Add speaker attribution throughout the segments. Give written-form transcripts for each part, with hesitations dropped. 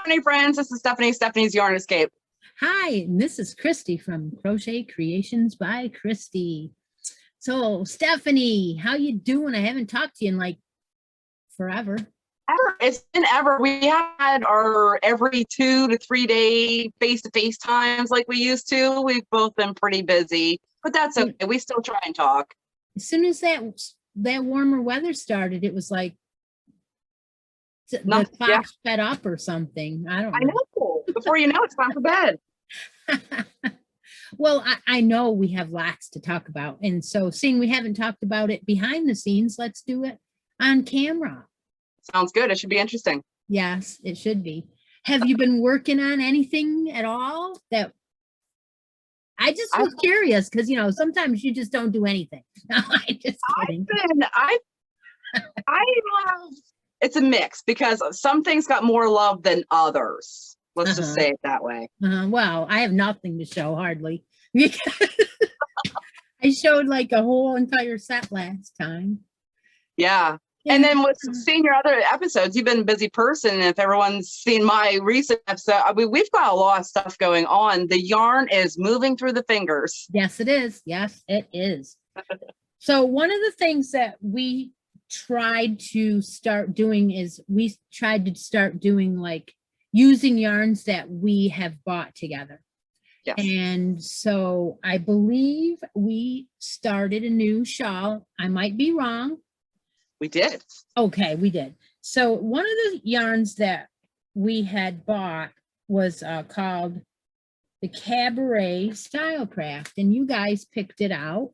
Speaker 1: Stephanie, friends. This is Stephanie. Stephanie's Yarn Escape.
Speaker 2: Hi, and this is Christi from Crochet Creations by Christi. So, Stephanie, how you doing? I haven't talked to you in like forever.
Speaker 1: It's been ever. We have had our every 2 to 3 day face-to-face times like we used to. We've both been pretty busy, but that's okay. We still try and talk.
Speaker 2: As soon as that warmer weather started, it was like the clock sped up or something. I don't know.
Speaker 1: I know. Before you know, it's time for bed.
Speaker 2: Well, I know we have lots to talk about. And so seeing we haven't talked about it behind the scenes, let's do it on camera.
Speaker 1: Sounds good. It should be interesting.
Speaker 2: Yes, it should be. Have you been working on anything at all? That I just was curious because, you know, sometimes you just don't do anything. No, I'm just kidding.
Speaker 1: I love, it's a mix because some things got more love than others. Let's just say it that way.
Speaker 2: Well, I have nothing to show hardly. I showed like a whole entire set last time.
Speaker 1: Yeah. And then with seeing your other episodes, you've been a busy person. And if everyone's seen my recent episode, I mean, we've got a lot of stuff going on. The yarn is moving through the fingers.
Speaker 2: Yes, it is. Yes, it is. So one of the things that we tried to start doing is we tried to start doing like using yarns that we have bought together.
Speaker 1: Yes.
Speaker 2: And so I believe we started a new shawl. I might be wrong.
Speaker 1: We did.
Speaker 2: Okay, we did. So one of the yarns that we had bought was called the Cabaret Stylecraft, and you guys picked it out,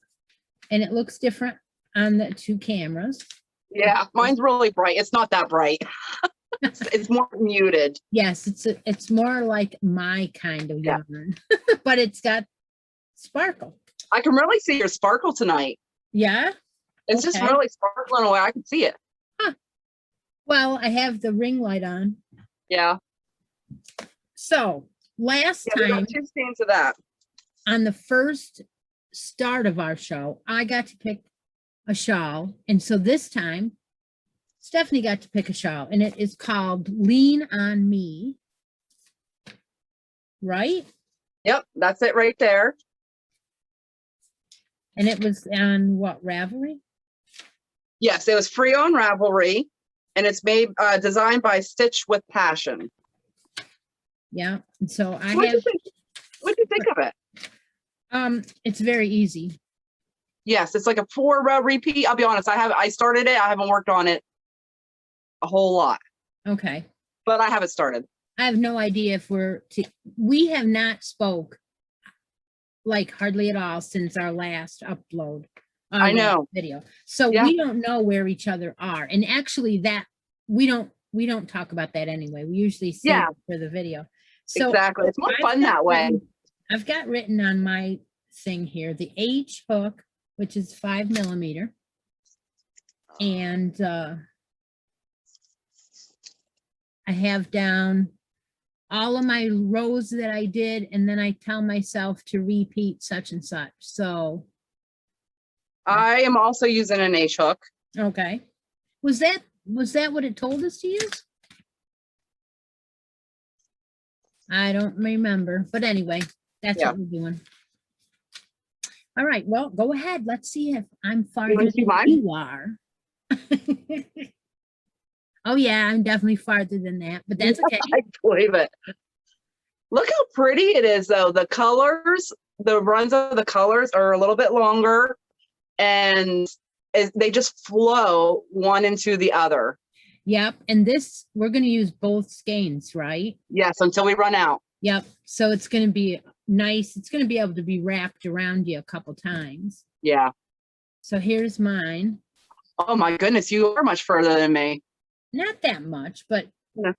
Speaker 2: and it looks different on the two cameras.
Speaker 1: Yeah, mine's really bright. It's not that bright. It's more muted.
Speaker 2: Yes, it's more like my kind of yarn, but it's got sparkle.
Speaker 1: I can really see your sparkle tonight.
Speaker 2: Yeah.
Speaker 1: It's just really sparkling away. I can see it.
Speaker 2: Huh. Well, I have the ring light on.
Speaker 1: Yeah.
Speaker 2: So last time,
Speaker 1: we got 2 skeins of that.
Speaker 2: On the first start of our show, I got to pick a shawl. And so this time, Stephanie got to pick a shawl. And it is called Lean on Me. Right?
Speaker 1: Yep, that's it right there.
Speaker 2: And it was on what, Ravelry?
Speaker 1: Yes, it was free on Ravelry, and it's made designed by Stitch with Passion.
Speaker 2: Yeah, and so
Speaker 1: What do you think of it?
Speaker 2: It's very easy.
Speaker 1: Yes, it's like a 4-row repeat. I'll be honest, I started it. I haven't worked on it a whole lot.
Speaker 2: Okay.
Speaker 1: But I haven't started.
Speaker 2: I have no idea if we have not spoke like hardly at all since our last upload.
Speaker 1: I know.
Speaker 2: Video. So we don't know where each other are. And actually that we don't talk about that anyway. We usually see it for the video. So
Speaker 1: exactly. It's more fun that way.
Speaker 2: I've got written on my thing here, the H hook, which is 5 millimeter. And I have down all of my rows that I did, and then I tell myself to repeat such and such. So
Speaker 1: I am also using an H hook.
Speaker 2: Okay. Was that what it told us to use? I don't remember, but anyway, that's what we're doing. All right, well, go ahead. Let's see if I'm farther than you are. Oh yeah, I'm definitely farther than that, but that's okay.
Speaker 1: I believe it. Look how pretty it is though. The colors, the runs of the colors are a little bit longer, and they just flow one into the other.
Speaker 2: Yep. And this, we're going to use both skeins, right?
Speaker 1: Yes, until we run out.
Speaker 2: Yep. So it's going to be nice. It's going to be able to be wrapped around you a couple times.
Speaker 1: Yeah.
Speaker 2: So here's mine.
Speaker 1: Oh my goodness, you are much further than me.
Speaker 2: Not that much, but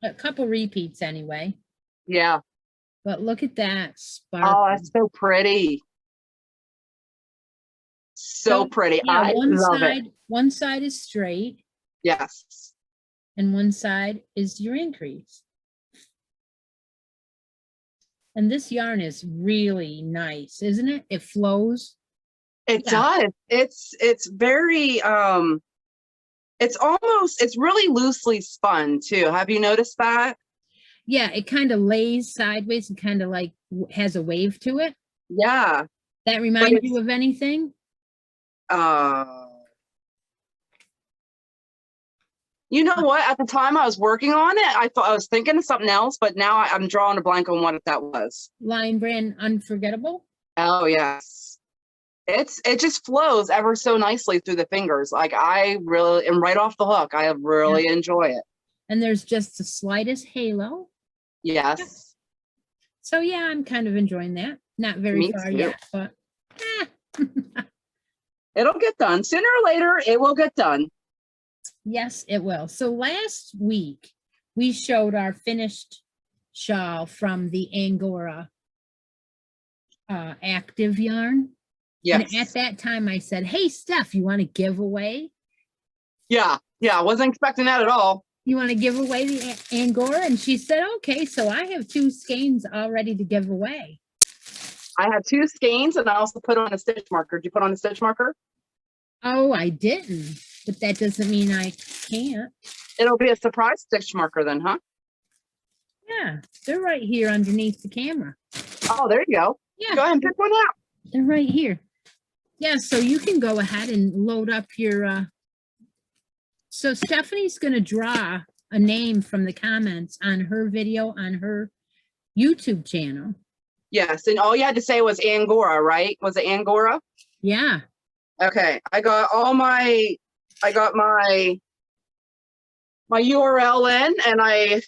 Speaker 2: a couple repeats anyway.
Speaker 1: Yeah.
Speaker 2: But look at that sparkle.
Speaker 1: Oh, that's so pretty. So pretty.
Speaker 2: Yeah,
Speaker 1: I love it.
Speaker 2: One side is straight.
Speaker 1: Yes.
Speaker 2: And one side is your increase. And this yarn is really nice, isn't it? It flows.
Speaker 1: It does. It's very it's really loosely spun too. Have you noticed that?
Speaker 2: Yeah, it kind of lays sideways and kind of like has a wave to it.
Speaker 1: Yeah.
Speaker 2: That reminds you of anything?
Speaker 1: You know what? At the time I was working on it, I thought I was thinking of something else, but now I'm drawing a blank on what that was.
Speaker 2: Lion Brand Unforgettable?
Speaker 1: Oh, yes. It just flows ever so nicely through the fingers. Like I really am right off the hook. I really enjoy it.
Speaker 2: And there's just the slightest halo.
Speaker 1: Yes.
Speaker 2: So yeah, I'm kind of enjoying that. Not very
Speaker 1: Me
Speaker 2: far
Speaker 1: too.
Speaker 2: yet, but
Speaker 1: It'll get done. Sooner or later, it will get done.
Speaker 2: yes, it will. So last week, we showed our finished shawl from the Angora active yarn.
Speaker 1: Yes.
Speaker 2: And at that time, I said, hey, Steph, you want to give away?
Speaker 1: Yeah. I wasn't expecting that at all.
Speaker 2: You want to give away the Angora? And she said, okay, so I have 2 skeins all ready to give away.
Speaker 1: I had 2 skeins and I also put on a stitch marker. Did you put on a stitch marker?
Speaker 2: Oh, I didn't, but that doesn't mean I can't.
Speaker 1: It'll be a surprise stitch marker then, huh?
Speaker 2: Yeah, they're right here underneath the camera.
Speaker 1: Oh, there you go.
Speaker 2: Yeah.
Speaker 1: Go ahead and pick one out.
Speaker 2: They're right here. Yeah, so you can go ahead and load up your, so Stephanie's going to draw a name from the comments on her video on her YouTube channel.
Speaker 1: Yes, and all you had to say was Angora, right? Was it Angora?
Speaker 2: Yeah.
Speaker 1: Okay, I got my URL in, and I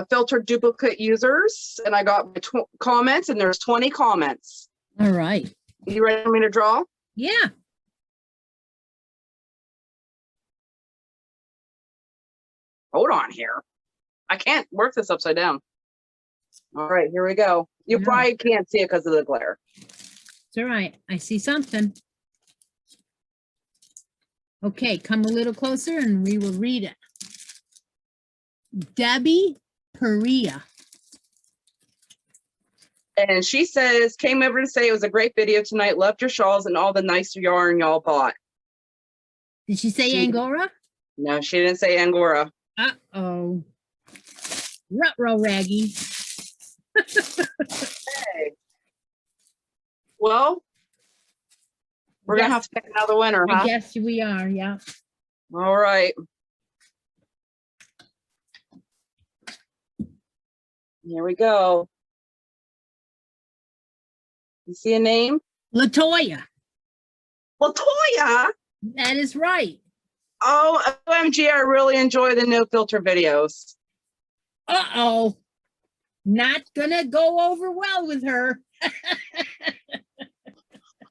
Speaker 1: filtered duplicate users, and I got my comments, and there's 20 comments.
Speaker 2: All right.
Speaker 1: You ready for me to draw?
Speaker 2: Yeah.
Speaker 1: Hold on here. I can't work this upside down. All right, here we go. You probably can't see it because of the glare.
Speaker 2: It's all right. I see something. Okay, come a little closer and we will read it. Debbie Perea.
Speaker 1: And she says, came over to say it was a great video tonight. Loved your shawls and all the nice yarn y'all bought.
Speaker 2: Did she say Angora?
Speaker 1: No, she didn't say Angora.
Speaker 2: Uh-oh. Ruh-roh, Raggy.
Speaker 1: Hey. Well, we're going to have to pick another winner, huh?
Speaker 2: I guess we are, yeah.
Speaker 1: All right. Here we go. You see a name?
Speaker 2: Latoya.
Speaker 1: Latoya?
Speaker 2: That is right.
Speaker 1: Oh, OMG, I really enjoy the no filter videos.
Speaker 2: Uh-oh. Not gonna go over well with her.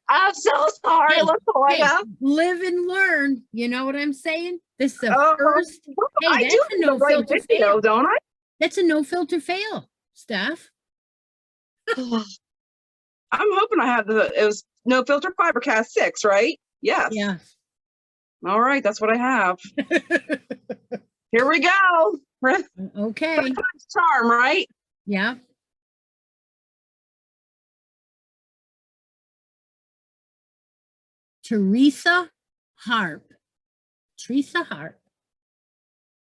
Speaker 1: I'm so sorry, Latoya.
Speaker 2: Hey, live and learn. You know what I'm saying? This is the first. Hey,
Speaker 1: I
Speaker 2: that's
Speaker 1: do
Speaker 2: a no
Speaker 1: the right
Speaker 2: filter
Speaker 1: video,
Speaker 2: fail.
Speaker 1: don't I?
Speaker 2: That's a no filter fail, Steph.
Speaker 1: I'm hoping I have it was no filter Fibercast 6, right? Yes.
Speaker 2: Yeah.
Speaker 1: All right, that's what I have. Here we go.
Speaker 2: Okay.
Speaker 1: Charm, right?
Speaker 2: Yeah. Teresa Harp. Teresa Harp.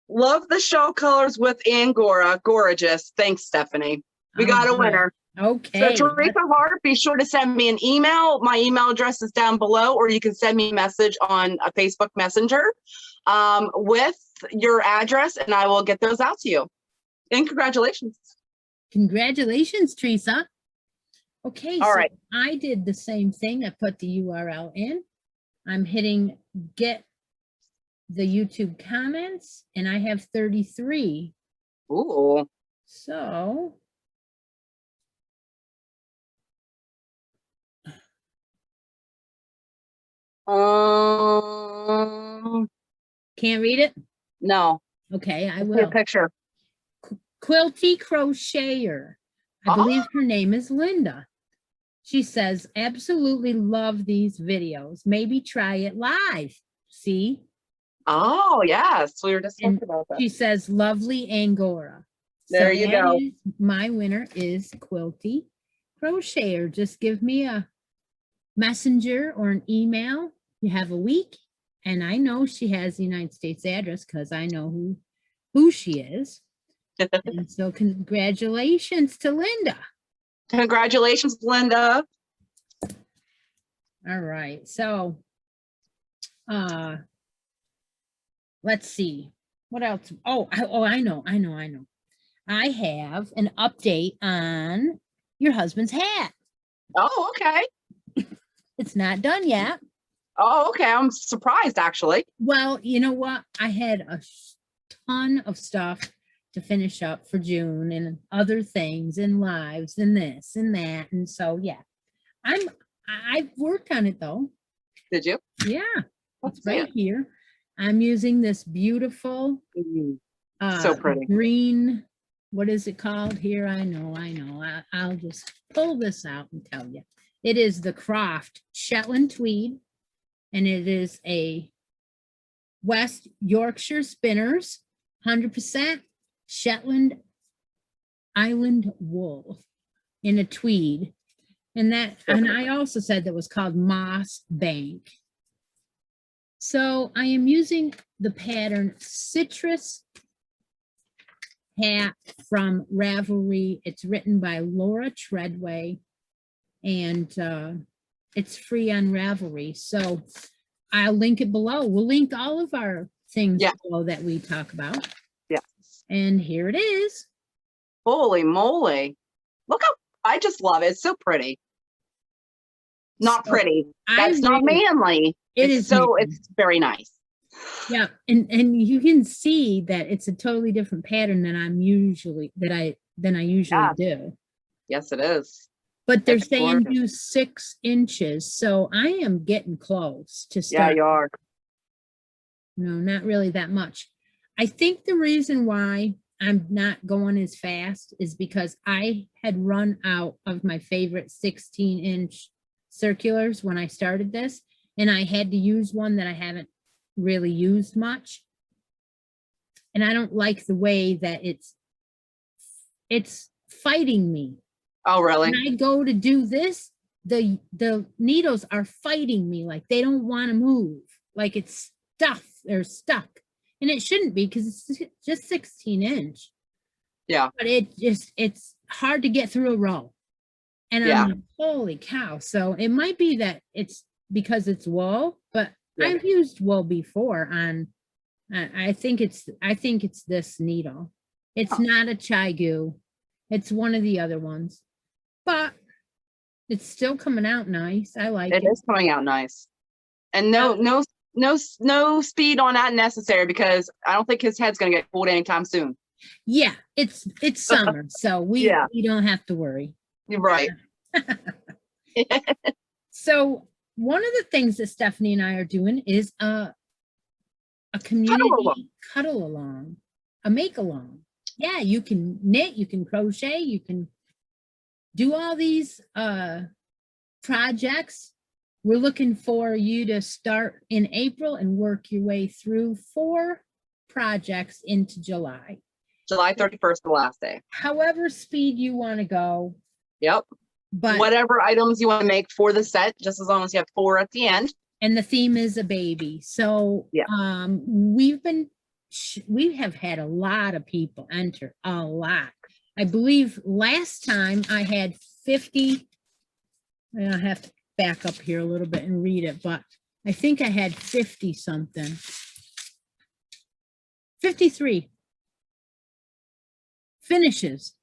Speaker 1: Love the shawl colors with Angora. Gorgeous. Thanks, Stephanie. We got a winner.
Speaker 2: Okay.
Speaker 1: So Teresa Hart, be sure to send me an email. My email address is down below, or you can send me a message on a Facebook Messenger with your address, and I will get those out to you. And congratulations.
Speaker 2: Congratulations, Teresa. Okay,
Speaker 1: All right.
Speaker 2: I did the same thing. I put the URL in. I'm hitting get the YouTube comments, and I have 33.
Speaker 1: Ooh.
Speaker 2: So can't read it?
Speaker 1: No.
Speaker 2: Okay, I
Speaker 1: See a
Speaker 2: will.
Speaker 1: picture.
Speaker 2: Quilty Crocheter. I believe her name is Linda. She says, absolutely love these videos. Maybe try it live. See?
Speaker 1: Oh, yes. We were just talking about that.
Speaker 2: She says, lovely Angora.
Speaker 1: There you go.
Speaker 2: My winner is Quilty Crocheter. Just give me a messenger or an email. You have a week. And I know she has the United States address because I know who she is. And so congratulations to Linda.
Speaker 1: Congratulations, Linda.
Speaker 2: All right, so let's see what else. I know. I have an update on your husband's hat.
Speaker 1: Oh, okay.
Speaker 2: It's not done yet.
Speaker 1: Oh, okay. I'm surprised, actually.
Speaker 2: Well, you know what? I had a ton of stuff to finish up for June and other things and lives and this and that. And so, yeah, I've worked on it though.
Speaker 1: Did you?
Speaker 2: Yeah,
Speaker 1: Let's
Speaker 2: it's
Speaker 1: see
Speaker 2: right
Speaker 1: it.
Speaker 2: here. I'm using this beautiful
Speaker 1: So pretty.
Speaker 2: green, what is it called here? I know. I'll just pull this out and tell you. It is the Croft Shetland Tweed, and it is a West Yorkshire Spinners, 100% Shetland Island wool in a tweed. And I also said that was called Moss Bank. So I am using the pattern Citrus Hat from Ravelry. It's written by Laura Treadway, and it's free on Ravelry. So I'll link it below. We'll link all of our things below that we talk about.
Speaker 1: Yeah.
Speaker 2: And here it is.
Speaker 1: Holy moly. Look how, I just love it. It's so pretty. Not
Speaker 2: So
Speaker 1: pretty. That's not manly. It's very nice.
Speaker 2: Yeah, and you can see that it's a totally different pattern than I usually do.
Speaker 1: Yes, it is.
Speaker 2: But they're saying do 6 inches, so I am getting close to start.
Speaker 1: Yeah, you are.
Speaker 2: No, not really that much. I think the reason why I'm not going as fast is because I had run out of my favorite 16-inch circulars when I started this, and I had to use one that I haven't really used much. And I don't like the way that it's fighting me.
Speaker 1: Oh, really?
Speaker 2: When I go to do this, the needles are fighting me, like they don't want to move, like it's stuck. And it shouldn't be, because it's just 16-inch.
Speaker 1: Yeah.
Speaker 2: But it's hard to get through a row. And I'm like, holy cow. So it might be that it's because it's wool, but I've used wool before on, I think it's this needle. It's not a Chaigu. It's one of the other ones, but it's still coming out nice. I like it.
Speaker 1: It is coming out nice. And no speed on that necessary, because I don't think his head's going to get pulled anytime soon.
Speaker 2: Yeah, it's summer, so we don't have to worry.
Speaker 1: You're right.
Speaker 2: So one of the things that Stephanie and I are doing is a community cuddle along, a make along. Yeah, you can knit, you can crochet, you can do all these projects. We're looking for you to start in April and work your way through 4 projects into July.
Speaker 1: July 31st, the last day.
Speaker 2: However speed you want to go.
Speaker 1: Yep. But whatever items you want to make for the set, just as long as you have 4 at the end.
Speaker 2: And the theme is a baby. So we have had a lot of people enter, a lot. I believe last time I had 50, and I have to back up here a little bit and read it, but I think I had 50 something. 53 finishes.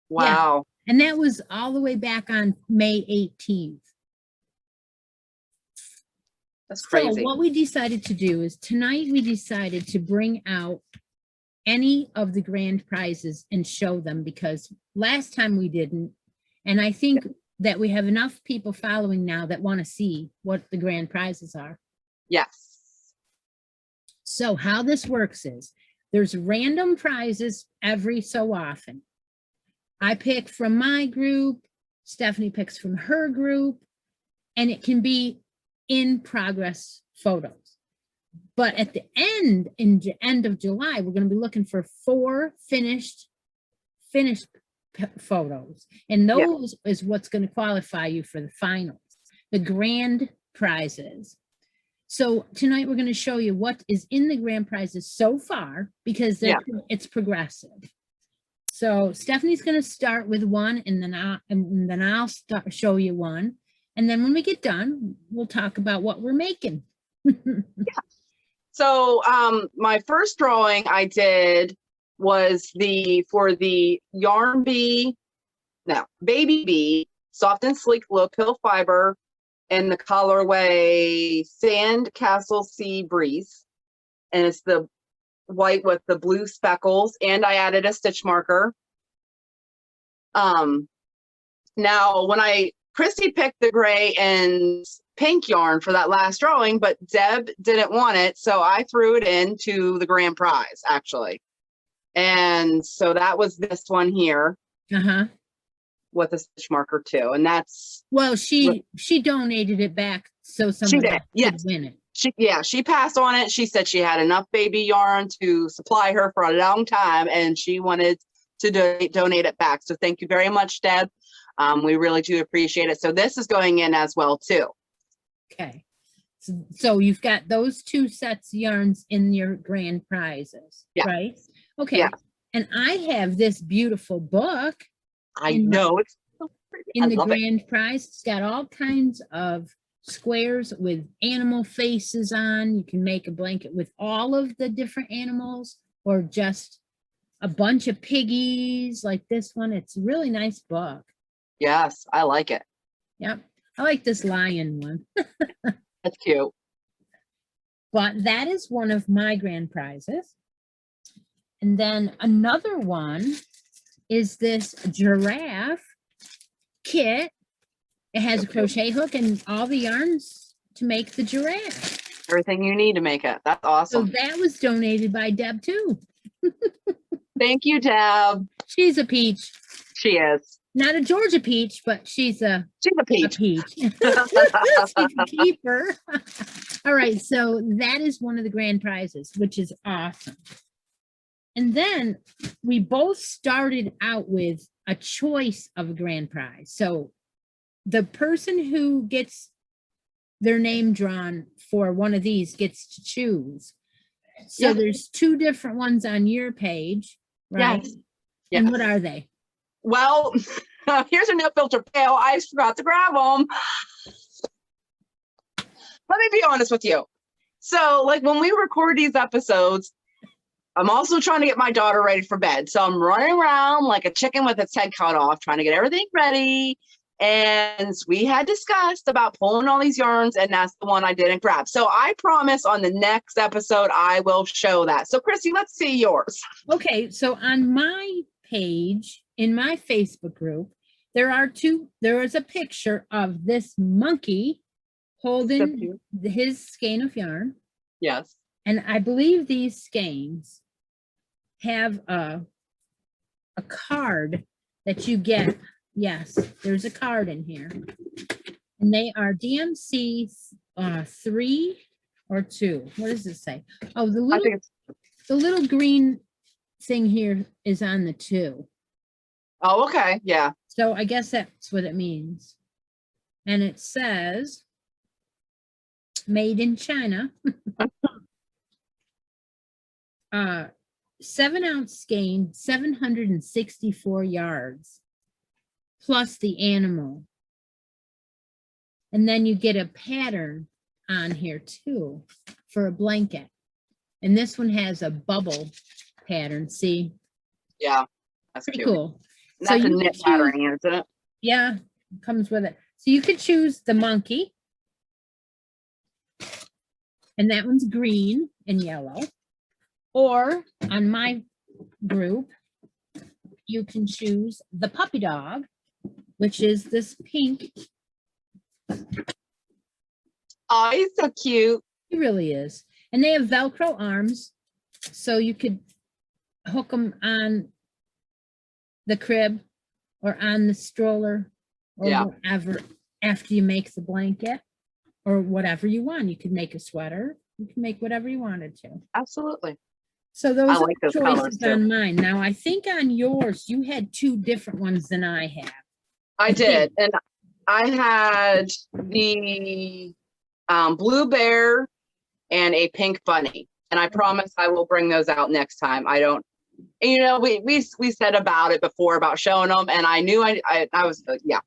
Speaker 1: Wow.
Speaker 2: Yeah. And that was all the way back on May 18th.
Speaker 1: That's crazy.
Speaker 2: So what we decided to do is tonight we decided to bring out any of the grand prizes and show them, because last time we didn't. And I think that we have enough people following now that want to see what the grand prizes are.
Speaker 1: Yes.
Speaker 2: So how this works is there's random prizes every so often. I pick from my group, Stephanie picks from her group, and it can be in progress photos. But at the end of July, we're going to be looking for 4 finished photos, and those is what's going to qualify you for the finals, the grand prizes. So tonight we're going to show you what is in the grand prizes so far, because it's progressive. So Stephanie's going to start with one, and then I'll show you one. And then when we get done, we'll talk about what we're making.
Speaker 1: So my first drawing I did was for the Baby Bee, soft and sleek low pill fiber, in the colorway Sand Castle Sea Breeze. And it's the white with the blue speckles, and I added a stitch marker. Now when Christi picked the gray and pink yarn for that last drawing, but Deb didn't want it, so I threw it into the grand prize, actually. And so that was this one here. With a stitch marker too, and that's,
Speaker 2: well, she donated it back so someone else could win it.
Speaker 1: She passed on it. She said she had enough baby yarn to supply her for a long time, and she wanted to donate it back. So thank you very much, Deb. We really do appreciate it. So this is going in as well too.
Speaker 2: Okay, so you've got those 2 sets of yarns in your grand prizes, right? Okay, and I have this beautiful book.
Speaker 1: I know, it's so pretty.
Speaker 2: In the grand prize. It's got all kinds of squares with animal faces on. You can make a blanket with all of the different animals, or just a bunch of piggies like this one. It's a really nice book.
Speaker 1: Yes, I like it.
Speaker 2: Yep, I like this lion one.
Speaker 1: That's cute.
Speaker 2: But that is one of my grand prizes. And then another one is this Giraffe Kit. It has a crochet hook and all the yarns to make the giraffe.
Speaker 1: Everything you need to make it. That's awesome.
Speaker 2: So that was donated by Deb too.
Speaker 1: Thank you, Deb.
Speaker 2: She's a peach.
Speaker 1: She is.
Speaker 2: Not a Georgia peach, but she's a
Speaker 1: peach.
Speaker 2: She can keep her. All right, so that is one of the grand prizes, which is awesome. And then we both started out with a choice of a grand prize. So the person who gets their name drawn for one of these gets to choose. So there's 2 different ones on your page, right?
Speaker 1: Yes.
Speaker 2: And what are they?
Speaker 1: Well, here's a no filter pail. I forgot to grab them. Let me be honest with you. So like when we record these episodes, I'm also trying to get my daughter ready for bed. So I'm running around like a chicken with its head cut off, trying to get everything ready. And we had discussed about pulling all these yarns, and that's the one I didn't grab. So I promise on the next episode, I will show that. So Christi, let's see yours.
Speaker 2: Okay, so on my page, in my Facebook group, there is a picture of this monkey holding his skein of yarn.
Speaker 1: Yes.
Speaker 2: And I believe these skeins have a card that you get. Yes, there's a card in here. And they are DMC 3 or 2. What does it say? Oh, the little green thing here is on the 2.
Speaker 1: Oh, okay. Yeah.
Speaker 2: So I guess that's what it means. And it says made in China. 7-ounce skein, 764 yards, plus the animal. And then you get a pattern on here too for a blanket. And this one has a bubble pattern, see?
Speaker 1: Yeah, that's
Speaker 2: pretty
Speaker 1: cute.
Speaker 2: Cool.
Speaker 1: And that's a knit pattern, isn't it?
Speaker 2: Yeah, it comes with it. So you could choose the monkey. And that one's green and yellow. Or on my group, you can choose the puppy dog, which is this pink.
Speaker 1: Oh, he's so cute.
Speaker 2: He really is. And they have Velcro arms, so you could hook them on the crib or on the stroller or whatever after you make the blanket or whatever you want. You could make a sweater. You can make whatever you wanted to.
Speaker 1: Absolutely.
Speaker 2: So those
Speaker 1: I like
Speaker 2: are
Speaker 1: those
Speaker 2: choices
Speaker 1: colors
Speaker 2: on mine. Now, I think on yours, you had 2 different ones than I have.
Speaker 1: I did. And I had the blue bear and a pink bunny. And I promise I will bring those out next time. I don't And, you know, we said about it before about showing them, and I knew I was yeah.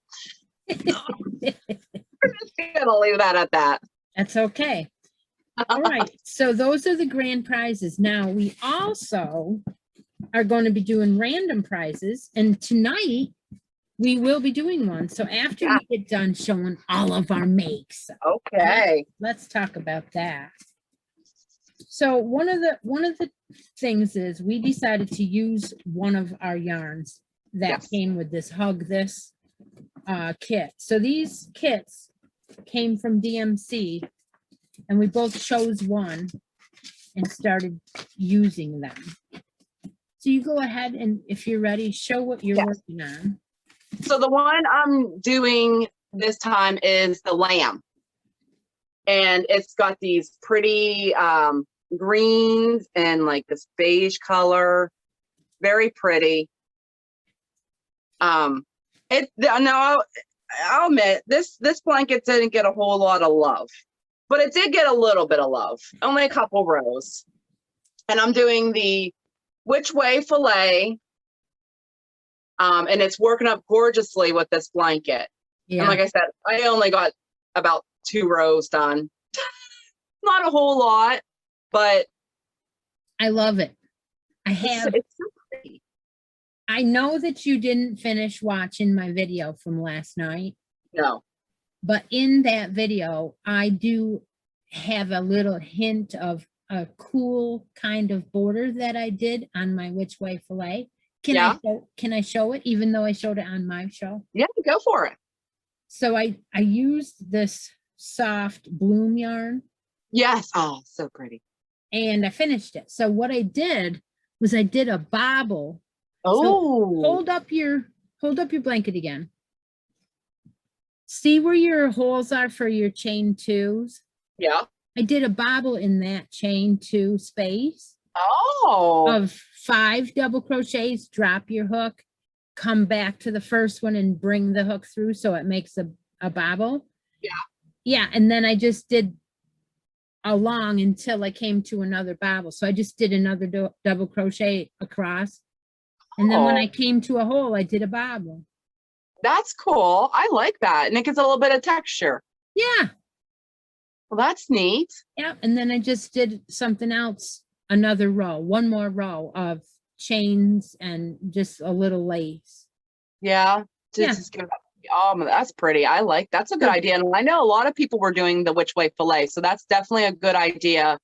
Speaker 1: We're just gonna leave that at that.
Speaker 2: That's okay. All right, so those are the grand prizes. Now, we also are going to be doing random prizes, and tonight we will be doing one. So after
Speaker 1: Yeah.
Speaker 2: we get done showing all of our makes,
Speaker 1: Okay.
Speaker 2: let's talk about that. So one of the things is we decided to use one of our yarns that
Speaker 1: Yes.
Speaker 2: came with this Hug This kit. So these kits came from DMC, and we both chose one and started using them. So you go ahead and if you're ready, show what you're
Speaker 1: Yes.
Speaker 2: working on.
Speaker 1: So the one I'm doing this time is the lamb. And it's got these pretty greens and like this beige color. Very pretty. Now I'll admit this blanket didn't get a whole lot of love, but it did get a little bit of love, only a couple rows. And I'm doing the Which Way Filet, and it's working up gorgeously with this blanket.
Speaker 2: Yeah.
Speaker 1: And like I said, I only got about 2 rows done. Not a whole lot, but
Speaker 2: I love it.
Speaker 1: it's so pretty.
Speaker 2: I know that you didn't finish watching my video from last night,
Speaker 1: No.
Speaker 2: but in that video, I do have a little hint of a cool kind of border that I did on my Which Way Filet. Can I show it, even though I showed it on my show?
Speaker 1: Yeah, go for it.
Speaker 2: So I used this soft bloom yarn.
Speaker 1: Yes. Oh, so pretty.
Speaker 2: And I finished it. So what I did was I did a bobble.
Speaker 1: Oh.
Speaker 2: So hold up your blanket again. See where your holes are for your chain 2s?
Speaker 1: Yeah.
Speaker 2: I did a bobble in that chain 2 space.
Speaker 1: Oh.
Speaker 2: Of 5 double crochets, drop your hook, come back to the first one and bring the hook through so it makes a bobble.
Speaker 1: Yeah.
Speaker 2: Yeah, and then I just did along until I came to another bobble. So I just did another double crochet across. And then when I came to a hole, I did a bobble.
Speaker 1: That's cool. I like that. And it gives a little bit of texture.
Speaker 2: Yeah.
Speaker 1: Well, that's neat.
Speaker 2: Yeah. And then I just did something else, another row, one more row of chains and just a little lace.
Speaker 1: Yeah.
Speaker 2: Yeah.
Speaker 1: Just give it, oh, that's pretty. I like, that's a good idea. And I know a lot of people were doing the Which Way Filet. So that's definitely a good idea.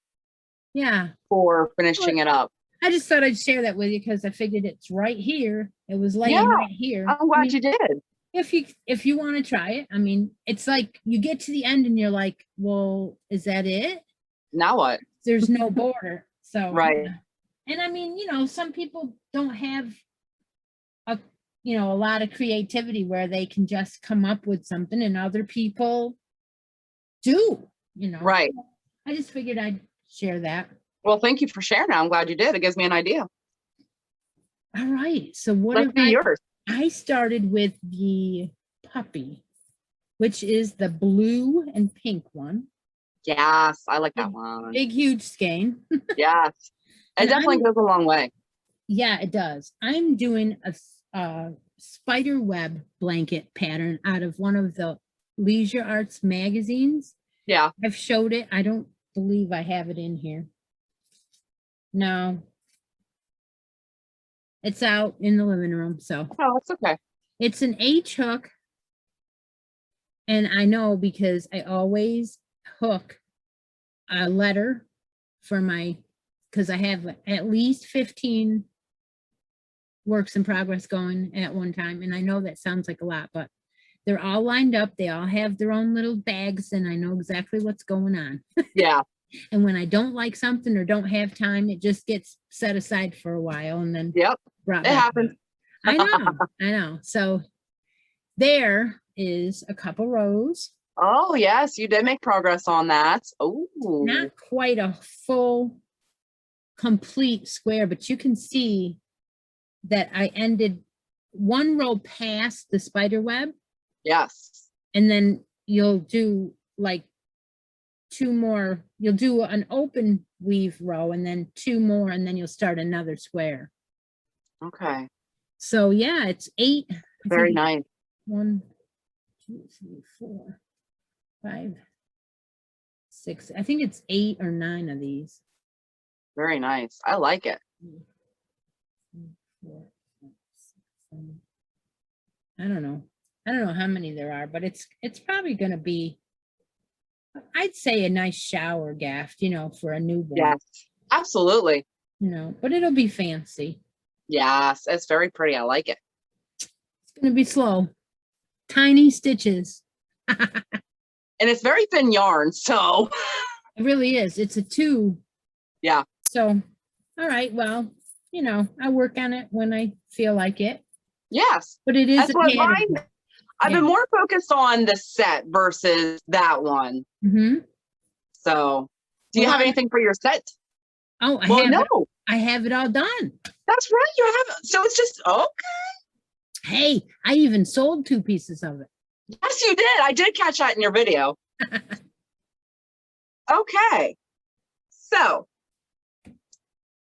Speaker 2: Yeah.
Speaker 1: For finishing it up.
Speaker 2: I just thought I'd share that with you because I figured it's right here. It was laying right here.
Speaker 1: I'm glad you did.
Speaker 2: If you want to try it, I mean, it's like you get to the end and you're like, well, is that it?
Speaker 1: Now what?
Speaker 2: There's no border. So
Speaker 1: right.
Speaker 2: And I mean, you know, some people don't have a lot of creativity where they can just come up with something, and other people do, you know.
Speaker 1: Right.
Speaker 2: I just figured I'd share that.
Speaker 1: Well, thank you for sharing. I'm glad you did. It gives me an idea.
Speaker 2: All right. So what
Speaker 1: Let's be yours.
Speaker 2: I started with the puppy, which is the blue and pink one.
Speaker 1: Yes, I like that one.
Speaker 2: Big, huge skein.
Speaker 1: Yes. It definitely goes a long way.
Speaker 2: Yeah, it does. I'm doing a spider web blanket pattern out of one of the Leisure Arts magazines.
Speaker 1: Yeah.
Speaker 2: I've showed it. I don't believe I have it in here. No. It's out in the living room, so.
Speaker 1: Oh, it's okay.
Speaker 2: It's an H hook. And I know because I always hook a letter for because I have at least 15 works in progress going at one time. And I know that sounds like a lot, but they're all lined up. They all have their own little bags, and I know exactly what's going on.
Speaker 1: Yeah.
Speaker 2: And when I don't like something or don't have time, it just gets set aside for a while and then
Speaker 1: it happens.
Speaker 2: I know. So there is a couple rows.
Speaker 1: Oh, yes, you did make progress on that. Oh,
Speaker 2: not quite a full complete square, but you can see that I ended one row past the spider web.
Speaker 1: Yes.
Speaker 2: And then you'll do like 2 more. You'll do an open weave row and then 2 more, and then you'll start another square.
Speaker 1: Okay.
Speaker 2: So yeah, it's 8. I
Speaker 1: Very
Speaker 2: think
Speaker 1: nice.
Speaker 2: 1, 2, 3, 4, 5, 6. I think it's 8 or 9 of these.
Speaker 1: Very nice. I like it.
Speaker 2: 2, 3, 4, 5, 6, 7. I don't know. I don't know how many there are, but it's probably going to be, I'd say, a nice shower gaff, you know, for a newborn,
Speaker 1: Yes, absolutely.
Speaker 2: you know, but it'll be fancy.
Speaker 1: Yes, it's very pretty. I like it.
Speaker 2: It's going to be slow. Tiny stitches.
Speaker 1: And it's very thin yarn, so
Speaker 2: It really is. It's a 2.
Speaker 1: yeah.
Speaker 2: So, all right. Well, you know, I work on it when I feel like it,
Speaker 1: Yes.
Speaker 2: but it is
Speaker 1: That's
Speaker 2: a
Speaker 1: what
Speaker 2: pattern.
Speaker 1: mine. I've been more focused on the set versus that one.
Speaker 2: Mm-hmm.
Speaker 1: So, do you have anything for your set?
Speaker 2: Oh, I have it all done.
Speaker 1: That's right. You have. So it's just okay.
Speaker 2: Hey, I even sold 2 pieces of it.
Speaker 1: Yes, you did. I did catch that in your video. Okay. So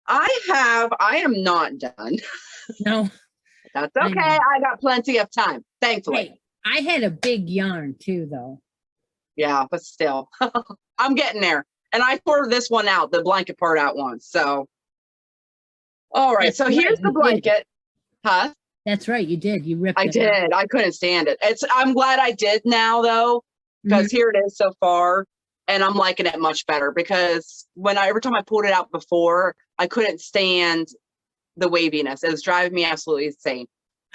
Speaker 1: I am not done.
Speaker 2: No.
Speaker 1: That's okay. I got plenty of time, thankfully.
Speaker 2: Hey, I had a big yarn too, though.
Speaker 1: Yeah, but still, I'm getting there. And I tore this one out, the blanket part out once. So, all right.
Speaker 2: That's
Speaker 1: So
Speaker 2: right,
Speaker 1: here's the
Speaker 2: you did.
Speaker 1: blanket. Huh?
Speaker 2: That's right. You did. You ripped
Speaker 1: I
Speaker 2: it out.
Speaker 1: did. I couldn't stand it. I'm glad I did now, though, because here it is so far. And I'm liking it much better because every time I pulled it out before, I couldn't stand the waviness. It was driving me absolutely insane.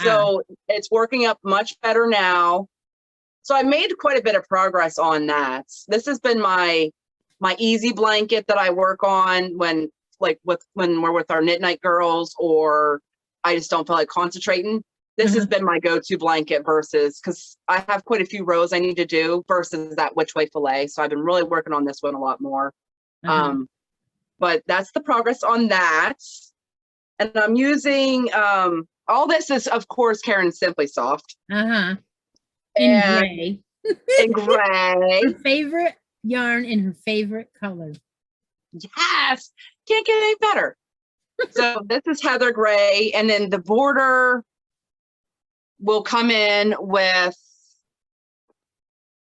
Speaker 1: So it's working up much better now. So I made quite a bit of progress on that. This has been my easy blanket that I work on when we're with our knit night girls, or I just don't feel like concentrating. This has been my go-to blanket versus, because I have quite a few rows I need to do versus that which way fillet. So I've been really working on this one a lot more. But that's the progress on that. And I'm using, all this is, of course, Karen's Simply Soft.
Speaker 2: In gray.
Speaker 1: In gray.
Speaker 2: Her favorite yarn in her favorite color.
Speaker 1: Yes. Can't get any better. So this is Heather Gray. And then the border will come in with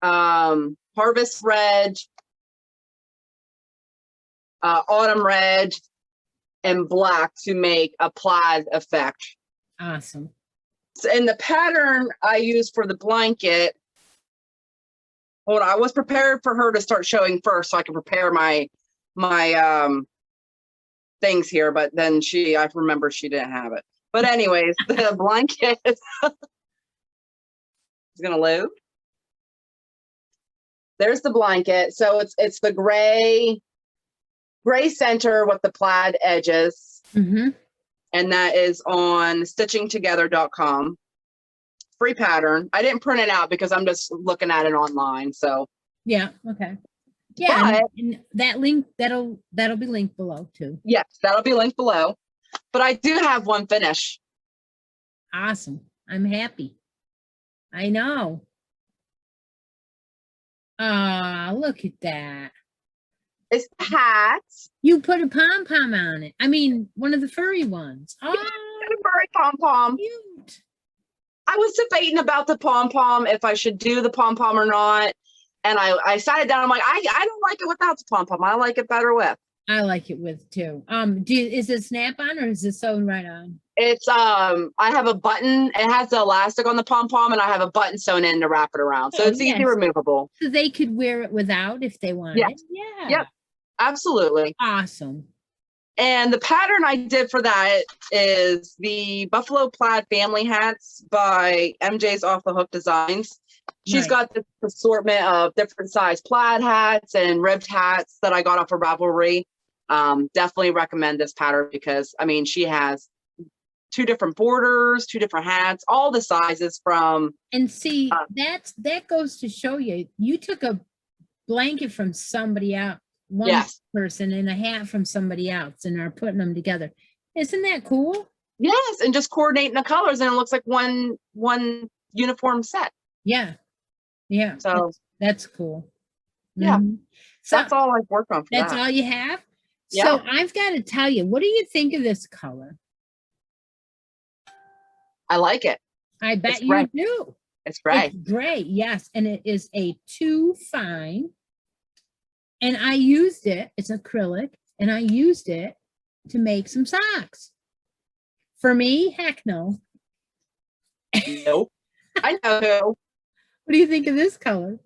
Speaker 1: Harvest Red, Autumn Red, and black to make a plaid effect.
Speaker 2: Awesome.
Speaker 1: And the pattern I use for the blanket, hold on, I was prepared for her to start showing first so I can prepare my things here, but then I remember she didn't have it. But anyways, the blanket is gonna load. There's the blanket. So it's the gray center with the plaid edges. And that is on stitchingtogether.com. Free pattern. I didn't print it out because I'm just looking at it online. So
Speaker 2: yeah, okay. Yeah, and that link that'll be linked below too.
Speaker 1: Yes, that'll be linked below. But I do have one finish.
Speaker 2: Awesome. I'm happy. I know. Look at that.
Speaker 1: It's the hat.
Speaker 2: You put a pom-pom on it. I mean, one of the furry ones. Oh,
Speaker 1: a furry pom-pom.
Speaker 2: Cute.
Speaker 1: I was debating about the pom-pom, if I should do the pom-pom or not. And I sat it down. I'm like, I don't like it without the pom-pom. I like it better with.
Speaker 2: I like it with too. Is it snap-on or is it sewn right on?
Speaker 1: It's I have a button. It has the elastic on the pom-pom, and I have a button sewn in to wrap it around. So it's easy removable.
Speaker 2: So they could wear it without if they wanted.
Speaker 1: Yes.
Speaker 2: Yeah.
Speaker 1: Yep. Absolutely.
Speaker 2: Awesome.
Speaker 1: And the pattern I did for that is the Buffalo Plaid Family Hats by MJ's Off the Hook Designs. She's got this assortment of different size plaid hats and ribbed hats that I got off of Ravelry. Definitely recommend this pattern because, I mean, she has 2 different borders, 2 different hats, all the sizes from.
Speaker 2: And see, that goes to show you took a blanket from somebody else. One person and a hat from somebody else and are putting them together. Isn't that cool?
Speaker 1: Yes, and just coordinating the colors and it looks like one uniform set.
Speaker 2: Yeah. Yeah.
Speaker 1: So
Speaker 2: that's cool.
Speaker 1: Yeah. So that's all I've worked on for
Speaker 2: that's all you have?
Speaker 1: Yeah.
Speaker 2: So I've got to tell you, what do you think of this color?
Speaker 1: I like it.
Speaker 2: I bet
Speaker 1: It's
Speaker 2: you
Speaker 1: gray.
Speaker 2: do.
Speaker 1: It's gray.
Speaker 2: It's gray, yes. And it is a 2 fine. And I used it, it's acrylic, and I used it to make some socks. For me, heck no.
Speaker 1: Nope. I know.
Speaker 2: What do you think of this color?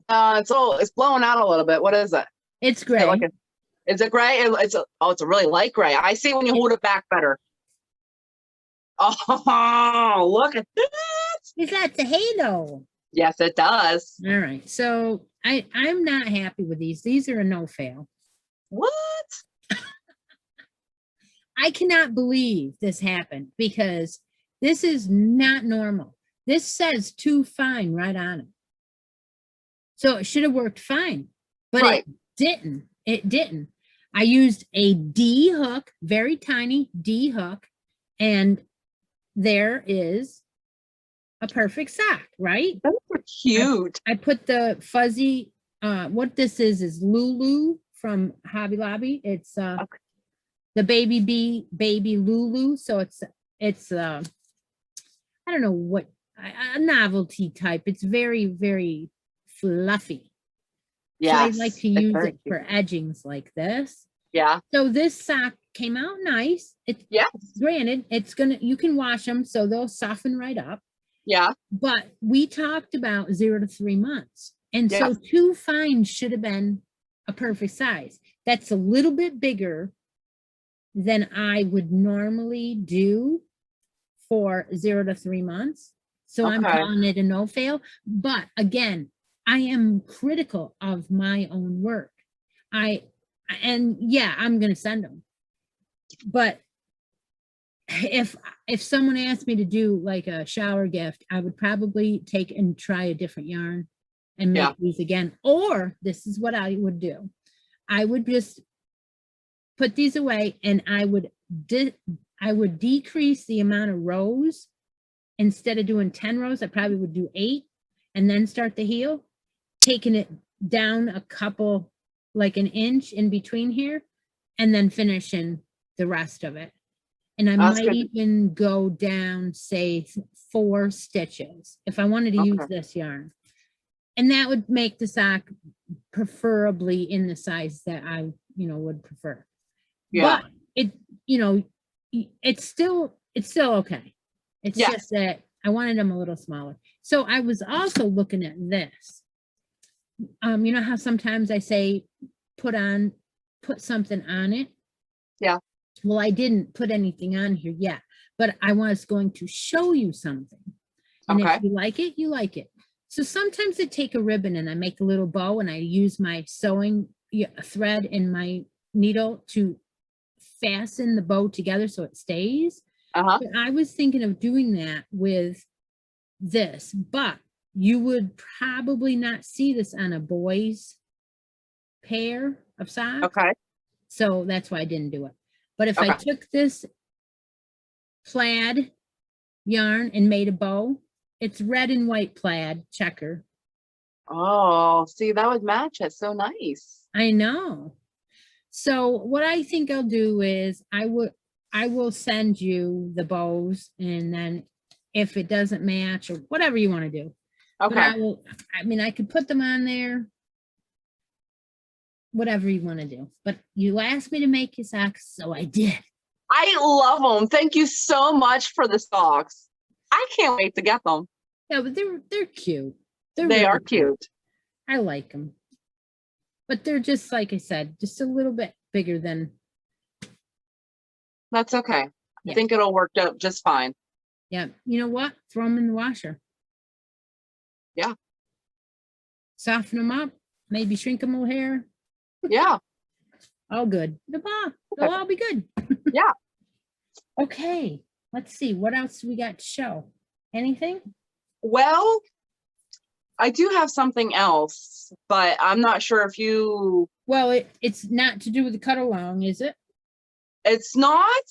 Speaker 1: It's blowing out a little bit. What is it?
Speaker 2: It's
Speaker 1: Is it
Speaker 2: gray.
Speaker 1: like is it gray? It's a really light gray. I see when you hold it back better. Oh, look at this.
Speaker 2: Is that the halo?
Speaker 1: Yes, it does.
Speaker 2: All right. So I'm not happy with these. These are a no fail.
Speaker 1: What?
Speaker 2: I cannot believe this happened because this is not normal. This says 2 fine right on it. So it should have worked fine, but
Speaker 1: Right.
Speaker 2: it didn't. It didn't. I used a D hook, very tiny D hook, and there is a perfect sock, right?
Speaker 1: Those are cute.
Speaker 2: I put the fuzzy, what this is Lulu from Hobby Lobby. It's
Speaker 1: Okay.
Speaker 2: the baby Lulu. So it's I don't know what, a novelty type. It's very, very fluffy.
Speaker 1: Yes.
Speaker 2: So I like to
Speaker 1: it's
Speaker 2: use
Speaker 1: very
Speaker 2: it
Speaker 1: cute.
Speaker 2: for edgings like this.
Speaker 1: Yeah.
Speaker 2: So this sock came out nice. It's
Speaker 1: Yes.
Speaker 2: granted, you can wash them so they'll soften right up.
Speaker 1: Yeah.
Speaker 2: But we talked about 0 to 3 months. And so
Speaker 1: Yes.
Speaker 2: 2 fines should have been a perfect size. That's a little bit bigger than I would normally do for 0 to 3 months. So I'm
Speaker 1: Okay.
Speaker 2: calling it a no fail. But again, I am critical of my own work. I'm going to send them. But if someone asked me to do like a shower gift, I would probably take and try a different yarn and make
Speaker 1: Yeah.
Speaker 2: these again. Or this is what I would do. I would just put these away and I would decrease the amount of rows. Instead of doing 10 rows, I probably would do 8 and then start the heel, taking it down a couple, like an inch in between here, and then finishing the rest of it. And I
Speaker 1: That's
Speaker 2: might
Speaker 1: good.
Speaker 2: even go down, say 4 stitches if I wanted to use
Speaker 1: Okay.
Speaker 2: this yarn. And that would make the sock preferably in the size that I, would prefer.
Speaker 1: Yeah.
Speaker 2: But it's still okay. It's
Speaker 1: Yes.
Speaker 2: just that I wanted them a little smaller. So I was also looking at this. You know how sometimes I say put something on it?
Speaker 1: Yeah.
Speaker 2: Well, I didn't put anything on here yet, but I was going to show you something. And
Speaker 1: Okay.
Speaker 2: if you like it, you like it. So sometimes I take a ribbon and I make a little bow and I use my sewing thread and my needle to fasten the bow together so it stays.
Speaker 1: Uh-huh.
Speaker 2: But I was thinking of doing that with this, but you would probably not see this on a boy's pair of socks.
Speaker 1: Okay.
Speaker 2: So that's why I didn't do it. But if I
Speaker 1: Okay.
Speaker 2: took this plaid yarn and made a bow, it's red and white plaid checker.
Speaker 1: Oh, see, that would match it. So nice.
Speaker 2: I know. So what I think I'll do is I will send you the bows, and then if it doesn't match or whatever you want to do. But
Speaker 1: Okay.
Speaker 2: I could put them on there, whatever you want to do. But you asked me to make your socks, so I did.
Speaker 1: I love them. Thank you so much for the socks. I can't wait to get them.
Speaker 2: Yeah, but they're cute.
Speaker 1: They
Speaker 2: really
Speaker 1: are cute.
Speaker 2: I like them. But they're just, like I said, just a little bit bigger than.
Speaker 1: That's okay.
Speaker 2: Yeah.
Speaker 1: I think it'll work out just fine.
Speaker 2: Yeah. You know what? Throw them in the washer.
Speaker 1: Yeah.
Speaker 2: Soften them up. Maybe shrink them a hair.
Speaker 1: Yeah.
Speaker 2: All good. They'll all be good.
Speaker 1: Yeah.
Speaker 2: Okay. Let's see. What else we got to show? Anything?
Speaker 1: Well, I do have something else, but I'm not sure if you.
Speaker 2: Well, it's not to do with the cut along, is it?
Speaker 1: It's not,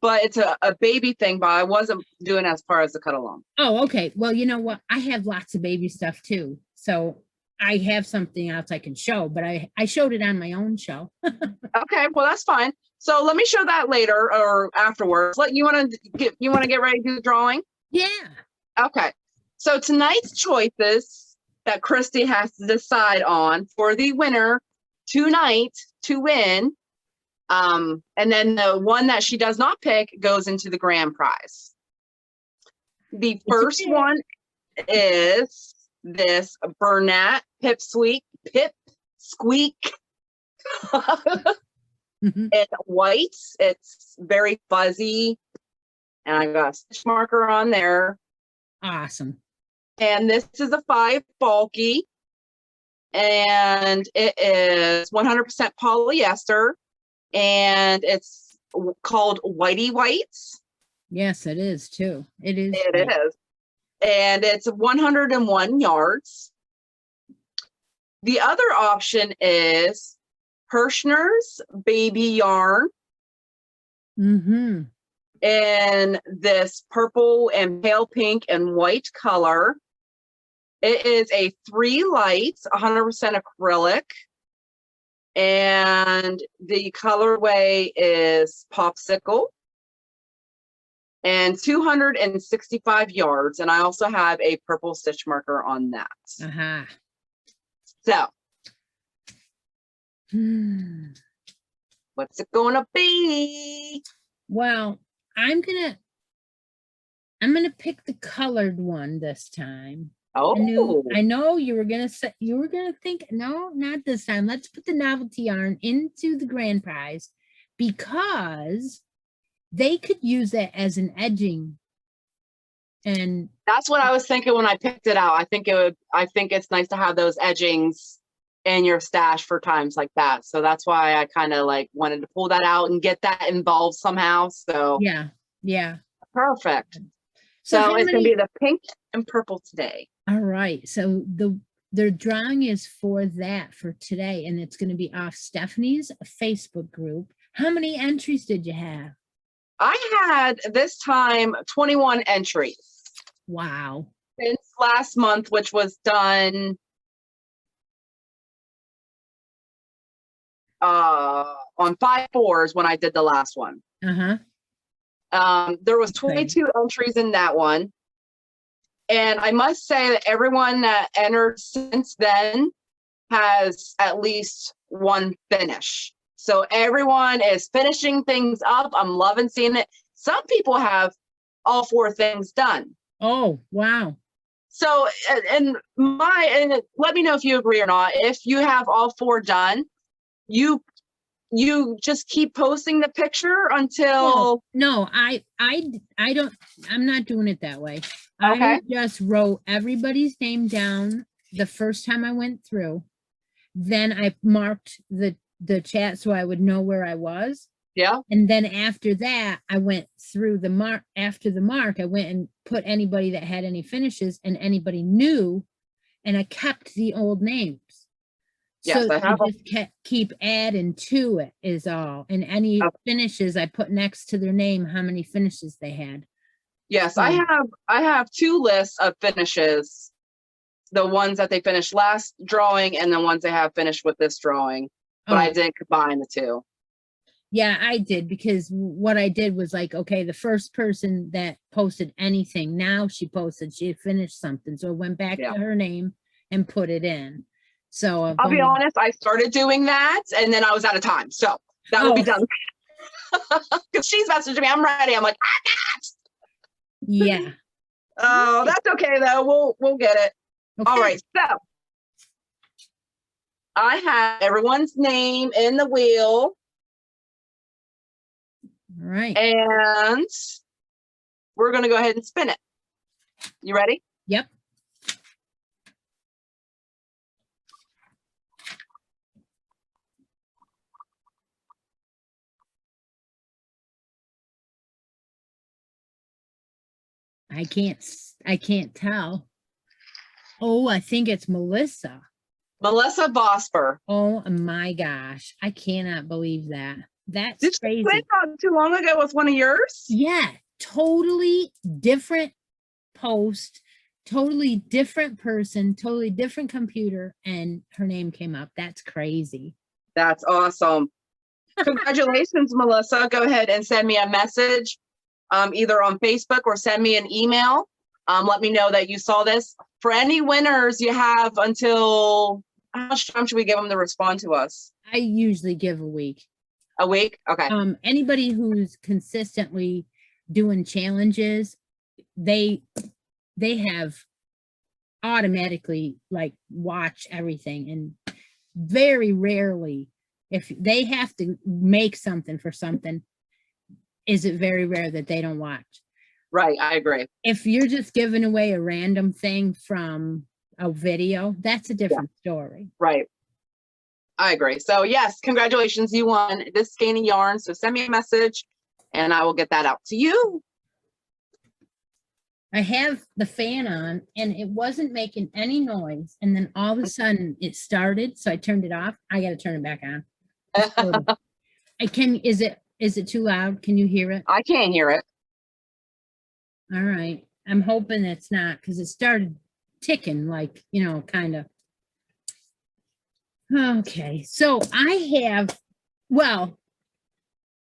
Speaker 1: but it's a baby thing, but I wasn't doing as far as the cut along.
Speaker 2: Oh, okay. Well, you know what? I have lots of baby stuff too. So I have something else I can show, but I showed it on my own show.
Speaker 1: Okay, well, that's fine. So let me show that later or afterwards. You want to get ready to do the drawing?
Speaker 2: Yeah.
Speaker 1: Okay. So tonight's choices that Christy has to decide on for the winner tonight to win. And then the one that she does not pick goes into the grand prize. The first one is this Bernat Pipsqueak. It's white. It's very fuzzy. And I got a stitch marker on there.
Speaker 2: Awesome.
Speaker 1: And this is a 5 bulky. And it is 100% polyester. And it's called Whitey Whites.
Speaker 2: Yes, it is too. It is.
Speaker 1: It is. And it's 101 yards. The other option is Hirschner's baby yarn
Speaker 2: Mm-hmm.
Speaker 1: in this purple and pale pink and white color. It is a 3 lights, 100% acrylic. And the colorway is Popsicle. And 265 yards. And I also have a purple stitch marker on that.
Speaker 2: Uh-huh.
Speaker 1: So, what's it gonna be?
Speaker 2: Well, I'm gonna pick the colored one this time.
Speaker 1: Oh,
Speaker 2: I know you were gonna think, no, not this time. Let's put the novelty yarn into the grand prize because they could use that as an edging. And
Speaker 1: that's what I was thinking when I picked it out. I think it's nice to have those edgings in your stash for times like that. So that's why I kind of like wanted to pull that out and get that involved somehow. So
Speaker 2: yeah.
Speaker 1: Perfect. So it's gonna be the pink and purple today.
Speaker 2: All right. So the drawing is for that for today, and it's going to be off Stephanie's Facebook group. How many entries did you have?
Speaker 1: I had this time 21 entries.
Speaker 2: Wow.
Speaker 1: Since last month, which was done on 5/4 when I did the last one. There was 22 entries in that one. And I must say that everyone that entered since then has at least one finish. So everyone is finishing things up. I'm loving seeing it. Some people have all 4 things done.
Speaker 2: Oh, wow.
Speaker 1: So, and let me know if you agree or not. If you have all 4 done, you just keep posting the picture until.
Speaker 2: No, I don't, I'm not doing it that way.
Speaker 1: Okay.
Speaker 2: I just wrote everybody's name down the first time I went through. Then I marked the chat so I would know where I was.
Speaker 1: Yeah.
Speaker 2: And then after that, I went through the mark. After the mark, I went and put anybody that had any finishes and anybody new, and I kept the old names.
Speaker 1: Yes,
Speaker 2: so
Speaker 1: I
Speaker 2: just keep adding to it is all. And any finishes I put next to their name, how many finishes they had.
Speaker 1: Yes, I have 2 lists of finishes. The ones that they finished last drawing and the ones they have finished with this drawing. But I didn't combine the 2.
Speaker 2: Yeah, I did, because what I did was like, okay, the first person that posted anything, now she posted she had finished something. So I went back to her name and put it in. So
Speaker 1: I'll be honest, I started doing that and then I was out of time. So that will be done. Because she's messaging me, I'm ready. I'm like, I got.
Speaker 2: Yeah.
Speaker 1: Oh, that's okay though. We'll get it. Okay. All right. So I have everyone's name in the wheel.
Speaker 2: All right.
Speaker 1: And we're going to go ahead and spin it. You ready?
Speaker 2: Yep. I can't tell. Oh, I think it's Melissa.
Speaker 1: Melissa Vosper.
Speaker 2: Oh my gosh. I cannot believe that. That's crazy.
Speaker 1: Did you not too long ago with one of yours?
Speaker 2: Yeah, totally different post, totally different person, totally different computer, and her name came up. That's crazy.
Speaker 1: That's awesome. Congratulations, Melissa. Go ahead and send me a message, either on Facebook or send me an email. Let me know that you saw this. For any winners, you have until, how much time should we give them to respond to us?
Speaker 2: I usually give a week.
Speaker 1: A week? Okay.
Speaker 2: Anybody who's consistently doing challenges, they have automatically like watch everything, and very rarely, if they have to make something for something, is it very rare that they don't watch.
Speaker 1: Right, I agree.
Speaker 2: If you're just giving away a random thing from a video, that's a different story.
Speaker 1: Right. I agree. So yes, congratulations, you won this skein of yarn. So send me a message and I will get that out to you.
Speaker 2: I have the fan on and it wasn't making any noise, and then all of a sudden it started, so I turned it off. I got to turn it back on. Is it too loud? Can you hear it?
Speaker 1: I can't hear it.
Speaker 2: All right. I'm hoping it's not, because it started ticking, like, you know, kind of. Okay. So I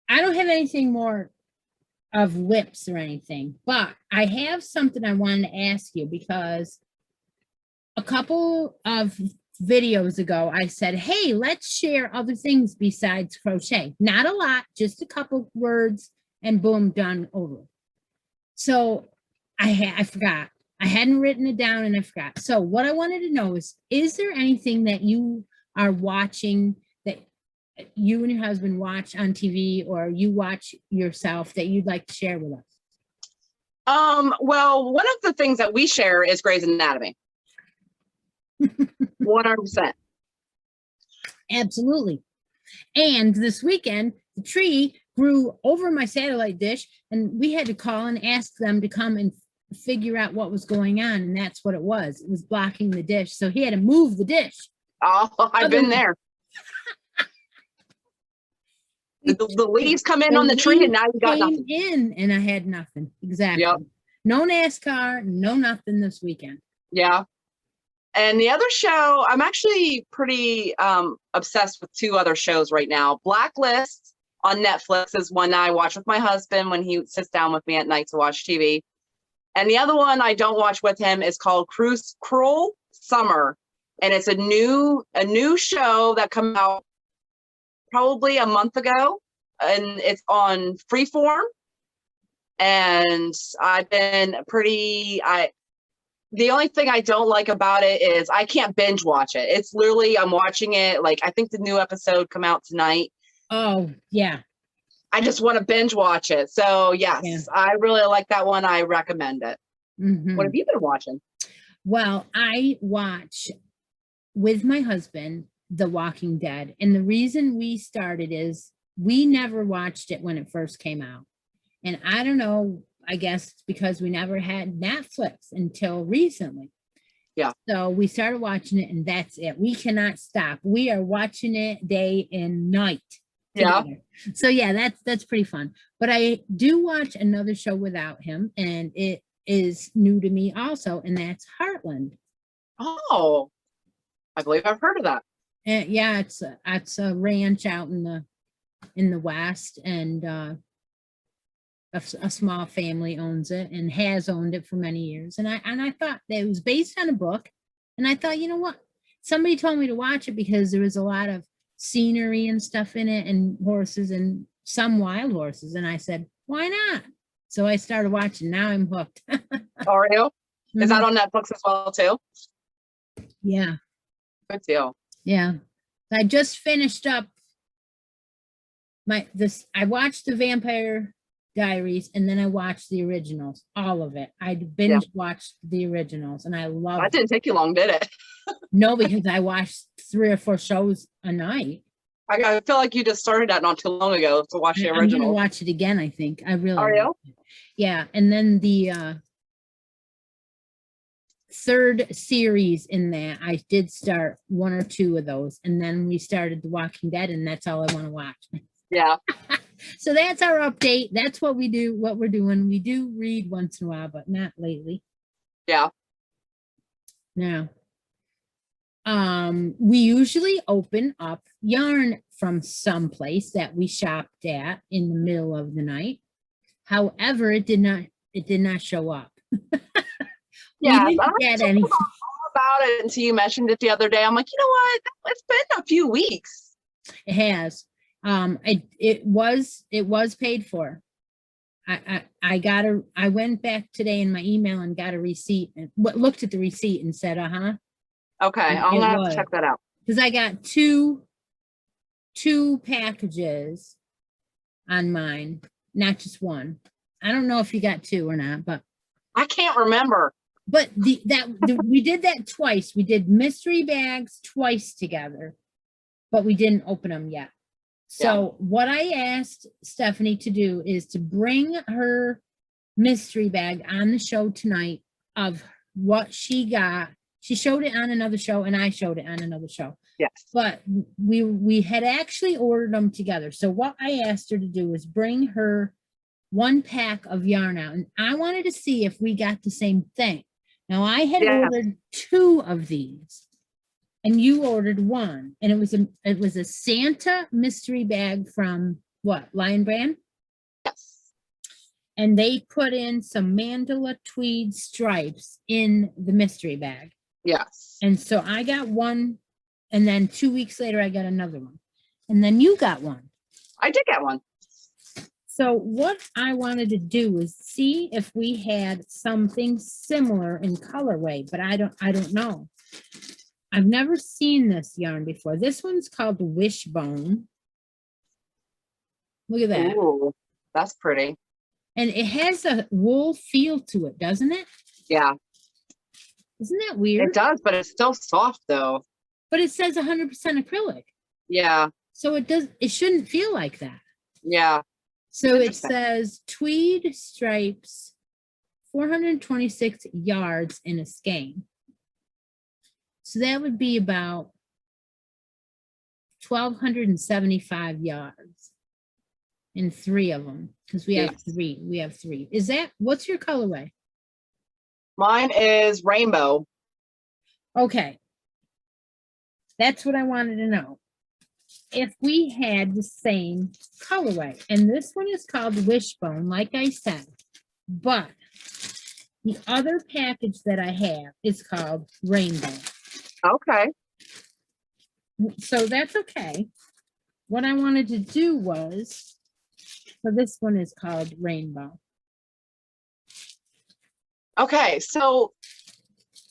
Speaker 2: don't have anything more of whips or anything, but I have something I wanted to ask you, because a couple of videos ago, I said, hey, let's share other things besides crochet. Not a lot, just a couple words, and boom, done, over. So I forgot. I hadn't written it down and I forgot. So what I wanted to know is there anything that you are watching, that you and your husband watch on TV, or you watch yourself, that you'd like to share with us?
Speaker 1: Well, one of the things that we share is Grey's Anatomy. 100%.
Speaker 2: Absolutely. And this weekend, the tree grew over my satellite dish, and we had to call and ask them to come and figure out what was going on. And that's what it was. It was blocking the dish. So he had to move the dish.
Speaker 1: Oh, I've been there. The leaves come in on the tree and now you got nothing.
Speaker 2: In and I had nothing. Exactly. Yep. No NASCAR, no nothing this weekend.
Speaker 1: Yeah. And the other show, I'm actually pretty obsessed with two other shows right now. Blacklist on Netflix is one I watch with my husband when he sits down with me at night to watch TV. And the other one I don't watch with him is called Cruel Summer. And it's a new show that came out probably a month ago, and it's on Freeform. And I've been the only thing I don't like about it is I can't binge watch it. It's literally, I'm watching it, like, I think the new episode come out tonight.
Speaker 2: Oh, yeah.
Speaker 1: I just want to binge watch it. So yes, yeah. I really like that one. I recommend it. Mm-hmm. What have you been watching?
Speaker 2: Well, I watch with my husband The Walking Dead. And the reason we started is we never watched it when it first came out. And I don't know, I guess because we never had Netflix until recently.
Speaker 1: Yeah.
Speaker 2: So we started watching it, and that's it. We cannot stop. We are watching it day and night together. Yeah. So yeah, that's pretty fun. But I do watch another show without him, and it is new to me also, and that's Heartland.
Speaker 1: Oh, I believe I've heard of that.
Speaker 2: And yeah, it's a ranch out in the West, and a small family owns it and has owned it for many years. And I thought that it was based on a book, and I thought, you know what? Somebody told me to watch it because there was a lot of scenery and stuff in it, and horses, and some wild horses. And I said, why not? So I started watching. Now I'm hooked.
Speaker 1: Are you? Is that on Netflix as well too?
Speaker 2: Yeah.
Speaker 1: Good deal.
Speaker 2: Yeah. I just finished up I watched the Vampire Diaries, and then I watched the originals, all of it. I binge watched the originals, and I love it.
Speaker 1: That didn't take you long, did it?
Speaker 2: No, because I watched 3 or 4 shows a night.
Speaker 1: I feel like you just started that not too long ago to watch the original.
Speaker 2: I'm gonna watch it again, I think. I really
Speaker 1: Are you?
Speaker 2: Yeah. And then the 3rd series in that, I did start 1 or 2 of those, and then we started The Walking Dead, and that's all I want to watch.
Speaker 1: Yeah.
Speaker 2: So that's our update. That's what we do, what we're doing. We do read once in a while, but not lately.
Speaker 1: Yeah.
Speaker 2: Now, We usually open up yarn from someplace that we shopped at in the middle of the night. However, it did not show up.
Speaker 1: Yeah,
Speaker 2: We didn't get any.
Speaker 1: About it until you mentioned it the other day. I'm like, you know what? It's been a few weeks.
Speaker 2: It has. It was paid for. I went back today in my email and got a receipt and looked at the receipt and said,
Speaker 1: Okay, I'm gonna have to check that out.
Speaker 2: Because I got two packages on mine, not just one. I don't know if you got two or not, but
Speaker 1: I can't remember.
Speaker 2: But we did that twice. We did mystery bags twice together, but we didn't open them yet. So what I asked Stephanie to do is to bring her mystery bag on the show tonight of what she got. She showed it on another show and I showed it on another show.
Speaker 1: Yes.
Speaker 2: But we had actually ordered them together. So what I asked her to do was bring her one pack of yarn out. And I wanted to see if we got the same thing. Now I had ordered two of these and you ordered one, and it was a Santa mystery bag from what, Lion Brand?
Speaker 1: Yes.
Speaker 2: And they put in some mandala tweed stripes in the mystery bag.
Speaker 1: Yes.
Speaker 2: And so I got one, and then 2 weeks later I got another one. And then you got one.
Speaker 1: I did get one.
Speaker 2: So what I wanted to do is see if we had something similar in colorway, but I don't know. I've never seen this yarn before. This one's called Wishbone. Look at that.
Speaker 1: Ooh, that's pretty.
Speaker 2: And it has a wool feel to it, doesn't it?
Speaker 1: Yeah.
Speaker 2: Isn't that weird?
Speaker 1: It does, but it's still soft though.
Speaker 2: But it says 100% acrylic.
Speaker 1: Yeah.
Speaker 2: So it shouldn't feel like that.
Speaker 1: Yeah.
Speaker 2: So it says tweed stripes, 426 yards in a skein. So that would be about 1,275 yards in three of them, because we have three. We have three. What's your colorway?
Speaker 1: Mine is rainbow.
Speaker 2: Okay. That's what I wanted to know. If we had the same colorway, and this one is called Wishbone, like I said, but the other package that I have is called Rainbow.
Speaker 1: Okay.
Speaker 2: So that's okay. What I wanted to do was, so this one is called Rainbow.
Speaker 1: Okay, so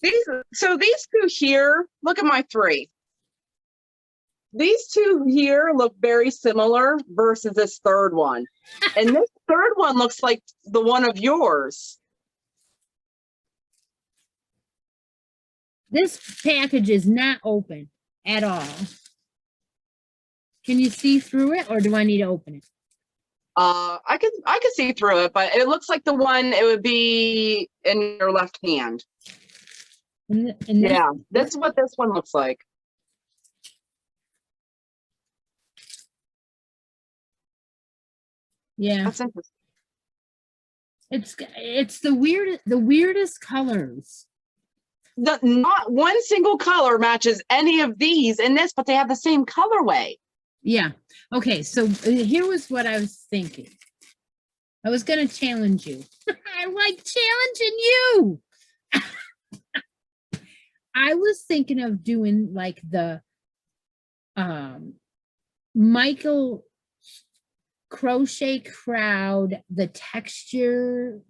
Speaker 1: these two here, look at my three. These two here look very similar versus this third one. And this third one looks like the one of yours.
Speaker 2: This package is not open at all. Can you see through it, or do I need to open it?
Speaker 1: I can see through it, but it looks like the one it would be in your left hand. Yeah, that's what this one looks like.
Speaker 2: Yeah,
Speaker 1: that's interesting.
Speaker 2: It's the weirdest colors.
Speaker 1: Not one single color matches any of these in this, but they have the same colorway.
Speaker 2: Yeah. Okay. So here was what I was thinking. I was going to challenge you. I like challenging you. I was thinking of doing like the Michael Crochet Crowd, the texture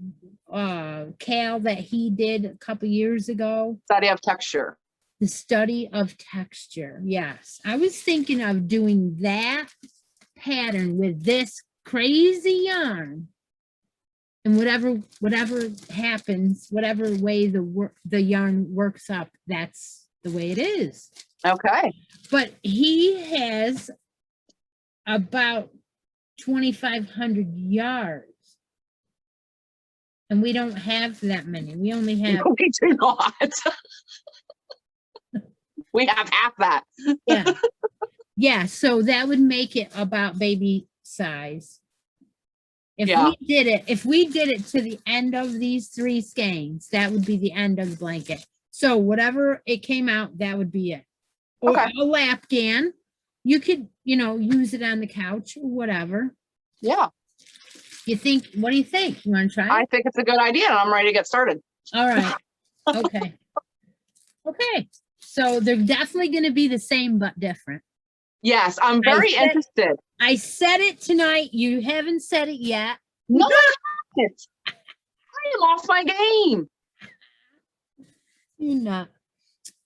Speaker 2: cal that he did a couple years ago.
Speaker 1: Study of texture.
Speaker 2: The study of texture. Yes. I was thinking of doing that pattern with this crazy yarn. And whatever happens, whatever way the yarn works up, that's the way it is.
Speaker 1: Okay.
Speaker 2: But he has about 2,500 yards. And we don't have that many. We only have.
Speaker 1: No, we do not. We have half that.
Speaker 2: Yeah. Yeah. So that would make it about baby size. If we did it to the end of these three skeins, that would be the end of the blanket. So whatever it came out, that would be it. or
Speaker 1: Okay.
Speaker 2: a lapgan. You could, use it on the couch or whatever.
Speaker 1: Yeah.
Speaker 2: What do you think? You want to try
Speaker 1: I
Speaker 2: it?
Speaker 1: think it's a good idea. And I'm ready to get started.
Speaker 2: All right. Okay. Okay. So they're definitely going to be the same, but different.
Speaker 1: Yes, I'm very interested.
Speaker 2: I said it tonight. You haven't said it yet.
Speaker 1: No, I haven't. I am off my game.
Speaker 2: You're not.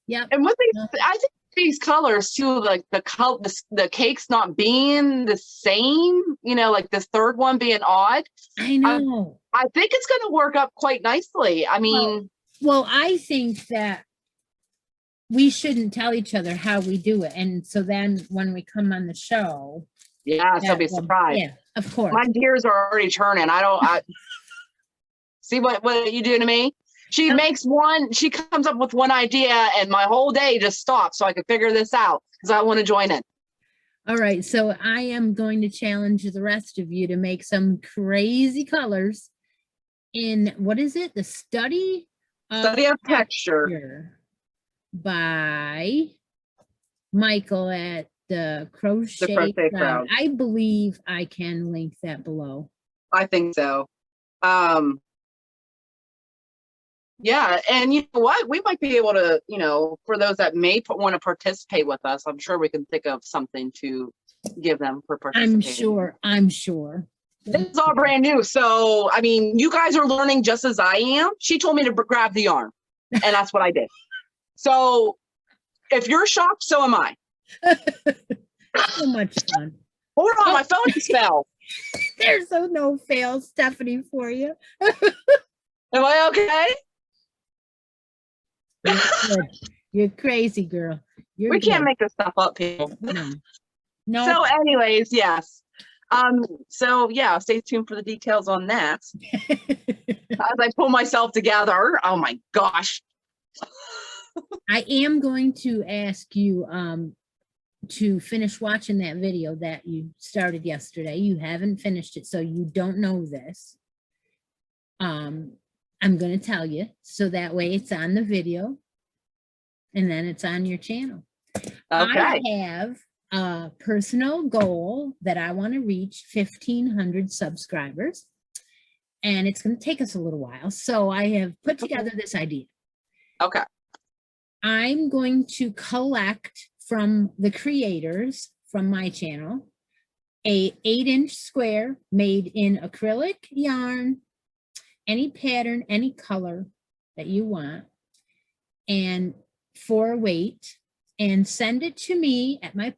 Speaker 2: Yep.
Speaker 1: And what I think these colors too, like the cake's not being the same, like this third one being odd.
Speaker 2: I know.
Speaker 1: I think it's going to work up quite nicely. I mean,
Speaker 2: well, I think that we shouldn't tell each other how we do it. And so then when we come on the show.
Speaker 1: Yeah, so be surprised.
Speaker 2: Yeah, of course.
Speaker 1: My gears are already turning. I see what you do to me. She comes up with one idea and my whole day just stops so I can figure this out because I want to join in.
Speaker 2: All right. So I am going to challenge the rest of you to make some crazy colors in, what is it? The Study of Texture by Michael at the Crochet Crowd. I believe I can link that below.
Speaker 1: I think so. Yeah, and you know what? We might be able to, for those that may want to participate with us, I'm sure we can think of something to give them for participating.
Speaker 2: I'm sure.
Speaker 1: This is all brand new. So, I mean, you guys are learning just as I am. She told me to grab the yarn, and that's what I did. So, if you're shocked, so am I.
Speaker 2: So much fun.
Speaker 1: Hold on, my phone just fell.
Speaker 2: There's no fail, Stephanie, for you.
Speaker 1: Am I okay?
Speaker 2: You're crazy, girl.
Speaker 1: We can't make this stuff up, people.
Speaker 2: No.
Speaker 1: So, anyways, yes. So yeah, stay tuned for the details on that. As I pull myself together. Oh my gosh.
Speaker 2: I am going to ask you to finish watching that video that you started yesterday. You haven't finished it, so you don't know this. I'm going to tell you, so that way it's on the video and then it's on your channel. Okay. I have a personal goal that I want to reach 1,500 subscribers, and it's going to take us a little while. So I have put together this idea.
Speaker 1: Okay.
Speaker 2: I'm going to collect from the creators from my channel a 8-inch square made in acrylic yarn, any pattern, any color that you want, and for weight, and send it to me at my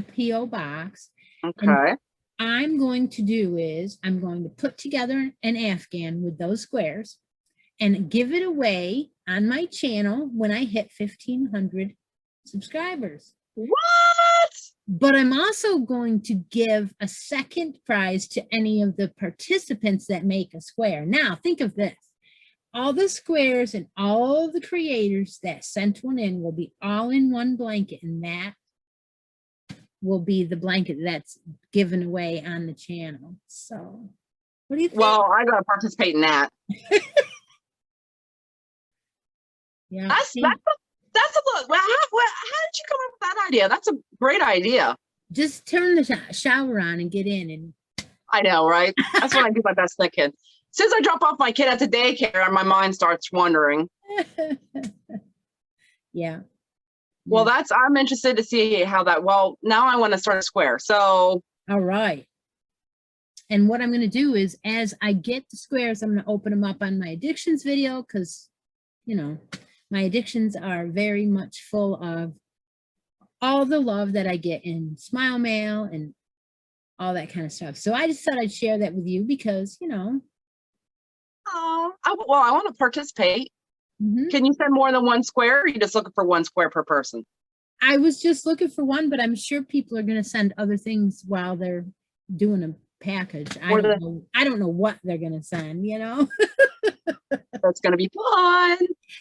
Speaker 2: P.O. box.
Speaker 1: Okay.
Speaker 2: And I'm going to do is I'm going to put together an Afghan with those squares and give it away on my channel when I hit 1,500 subscribers.
Speaker 1: What?
Speaker 2: But I'm also going to give a second prize to any of the participants that make a square. Now, think of this. All the squares and all the creators that sent one in will be all in one blanket, and that will be the blanket that's given away on the channel. So, what do you think?
Speaker 1: Well, I got to participate in that.
Speaker 2: Yeah.
Speaker 1: That's a look. How did you come up with that idea? That's a great idea.
Speaker 2: Just turn the shower on and get in. And
Speaker 1: I know, right? That's when I do my best thinking. Since I drop off my kid at the daycare, my mind starts wandering.
Speaker 2: Yeah.
Speaker 1: Well, I'm interested to see how that, now I want to start a square. So.
Speaker 2: All right. And what I'm going to do is, as I get the squares, I'm going to open them up on my addictions video, because, my addictions are very much full of all the love that I get in Smile Mail and all that kind of stuff. So I just thought I'd share that with you because,
Speaker 1: Oh, I want to participate. Mm-hmm. Can you send more than one square, or are you just looking for one square per person?
Speaker 2: I was just looking for one, but I'm sure people are going to send other things while they're doing a package. I don't know what they're going to send,
Speaker 1: That's going to be fun.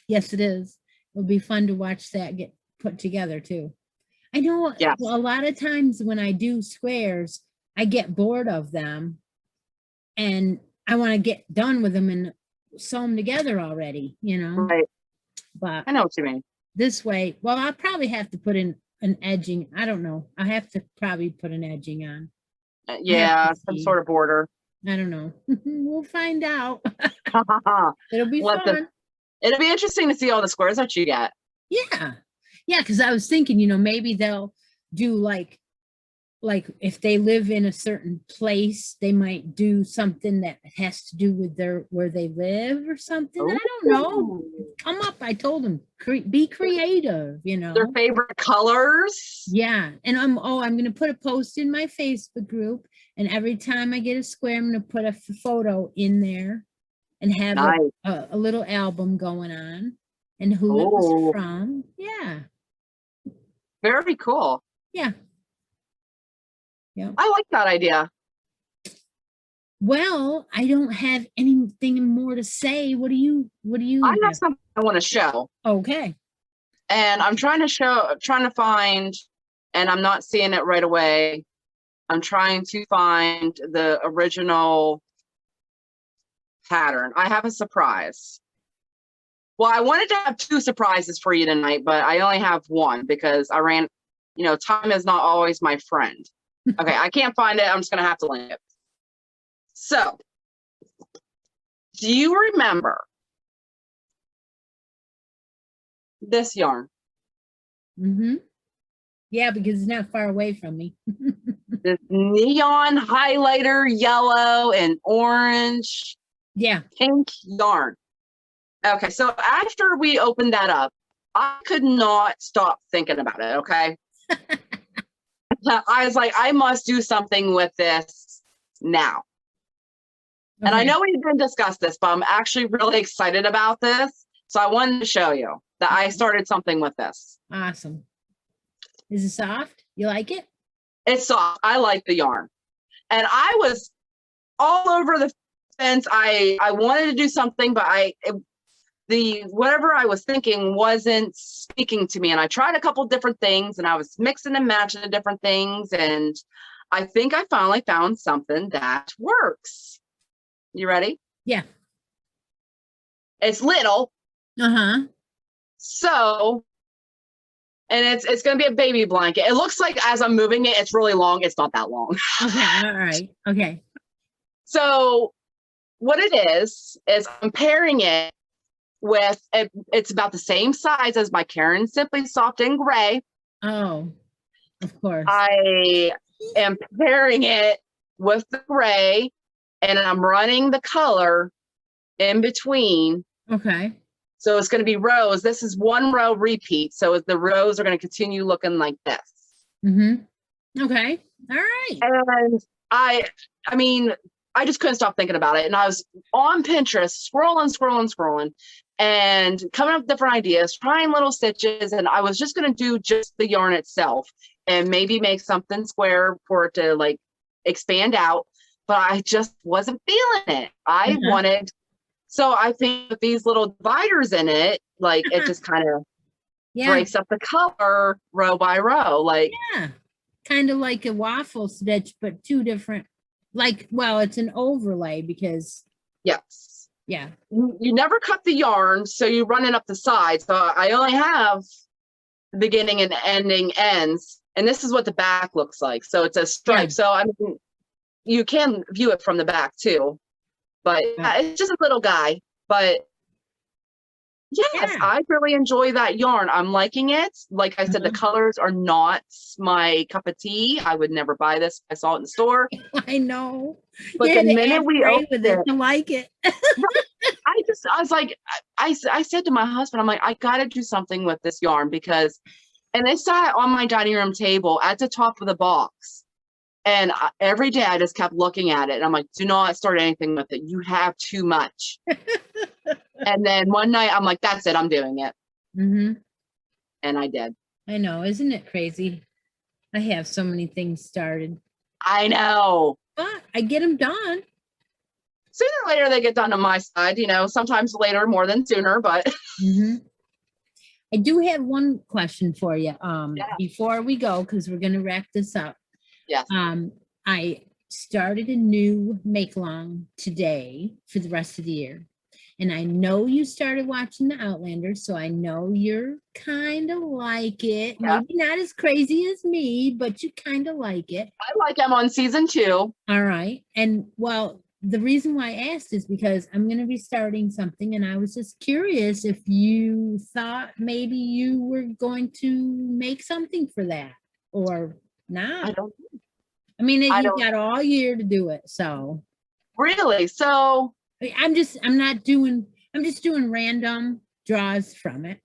Speaker 2: Yes, it is. It'll be fun to watch that get put together too. I know. Yes. A lot of times when I do squares, I get bored of them and I want to get done with them and sew them together already,
Speaker 1: Right.
Speaker 2: But
Speaker 1: I know what you mean.
Speaker 2: this way. Well, I'll probably have to put in an edging. I don't know. I have to probably put an edging on. I have
Speaker 1: Yeah,
Speaker 2: to
Speaker 1: some
Speaker 2: see.
Speaker 1: sort of border.
Speaker 2: I don't know. We'll find out. It'll be
Speaker 1: Let
Speaker 2: fun.
Speaker 1: It'll be interesting to see all the squares that you get.
Speaker 2: Yeah. Yeah, because I was thinking, you know, maybe they'll do like if they live in a certain place, they might do something that has to do with their where they live or something. I don't know.
Speaker 1: Ooh.
Speaker 2: Come up. I told them, be creative, you
Speaker 1: Their
Speaker 2: know.
Speaker 1: favorite colors.
Speaker 2: Yeah. And I'm gonna put a post in my Facebook group, and every time I get a square, I'm gonna put a photo in there and have
Speaker 1: Nice.
Speaker 2: a little album going on and who it
Speaker 1: Oh,
Speaker 2: was from. Yeah.
Speaker 1: very cool.
Speaker 2: Yeah. Yeah.
Speaker 1: I like that idea.
Speaker 2: Well, I don't have anything more to say. What do you
Speaker 1: I have
Speaker 2: have?
Speaker 1: something I want to show,
Speaker 2: Okay.
Speaker 1: and I'm trying to find, and I'm not seeing it right away. I'm trying to find the original pattern. I have a surprise. Well, I wanted to have 2 surprises for you tonight, but I only have 1 because I ran, you know, time is not always my friend. Okay, I can't find it. I'm just going to have to link it. So, do you remember this yarn?
Speaker 2: Mm-hmm. Yeah, because it's not far away from me.
Speaker 1: This neon highlighter, yellow and orange,
Speaker 2: Yeah.
Speaker 1: pink yarn. Okay, so after we opened that up, I could not stop thinking about it, okay? I was like, I must do something with this now. Okay. And I know we didn't discuss this, but I'm actually really excited about this. So I wanted to show you that I started something with this.
Speaker 2: Awesome. Is it soft? You like it?
Speaker 1: It's soft. I like the yarn. And I was all over the fence. I wanted to do something, but whatever I was thinking wasn't speaking to me. And I tried a couple different things, and I was mixing and matching the different things. And I think I finally found something that works. You ready?
Speaker 2: Yeah.
Speaker 1: It's little.
Speaker 2: Uh-huh.
Speaker 1: So, and it's going to be a baby blanket. It looks like as I'm moving it, it's really long. It's not that long.
Speaker 2: Okay. All right. Okay.
Speaker 1: So what it is I'm pairing it with, it's about the same size as my Karen Simply Soft in Gray.
Speaker 2: Oh, of course.
Speaker 1: I am pairing it with the gray, and I'm running the color in between.
Speaker 2: Okay.
Speaker 1: So it's going to be rows. This is 1 row repeat. So the rows are going to continue looking like this.
Speaker 2: Mm-hmm. Okay. All right.
Speaker 1: And I mean, I just couldn't stop thinking about it. And I was on Pinterest, scrolling, and coming up with different ideas, trying little stitches. And I was just going to do just the yarn itself and maybe make something square for it to like expand out. But I just wasn't feeling it. I wanted, so I think with these little dividers in it, like it just kind of breaks up the color row by row. Like,
Speaker 2: yeah, kind of like a waffle stitch, but 2 different, like, well, it's an overlay because.
Speaker 1: yes.
Speaker 2: Yeah.
Speaker 1: You never cut the yarn, so you run it up the side. So I only have the beginning and ending ends. And this is what the back looks like. So it's a stripe. So I mean, you can view it from the back too. But it's just a little guy. But yes, I really enjoy that yarn. I'm liking it. Like I said, the colors are not my cup of tea. I would never buy this. I saw it in the store.
Speaker 2: I know.
Speaker 1: But the minute we opened it,
Speaker 2: to like it.
Speaker 1: I was like, I said to my husband, I'm like, I got to do something with this yarn because, and it sat on my dining room table at the top of the box. And every day I just kept looking at it. And I'm like, do not start anything with it. You have too much. And then one night I'm like, that's it. I'm doing it.
Speaker 2: Mm-hmm.
Speaker 1: And I did.
Speaker 2: I know. Isn't it crazy? I have so many things started.
Speaker 1: I know.
Speaker 2: But I get them done.
Speaker 1: Sooner or later they get done on my side, you know, sometimes later more than sooner, but.
Speaker 2: I do have one question for you before we go, because we're going to wrap this up.
Speaker 1: Yes.
Speaker 2: I started a new make along today for the rest of the year. And I know you started watching the Outlanders, so I know you're kind of like it.
Speaker 1: Yeah.
Speaker 2: Maybe not as crazy as me, but you kind of like it.
Speaker 1: I like I'm on season 2.
Speaker 2: All right. And well, the reason why I asked is because I'm going to be starting something, and I was just curious if you thought maybe you were going to make something for that or not.
Speaker 1: I don't
Speaker 2: I mean,
Speaker 1: I
Speaker 2: you
Speaker 1: don't
Speaker 2: got all year to do it. So
Speaker 1: really. So
Speaker 2: I'm just doing random draws from it.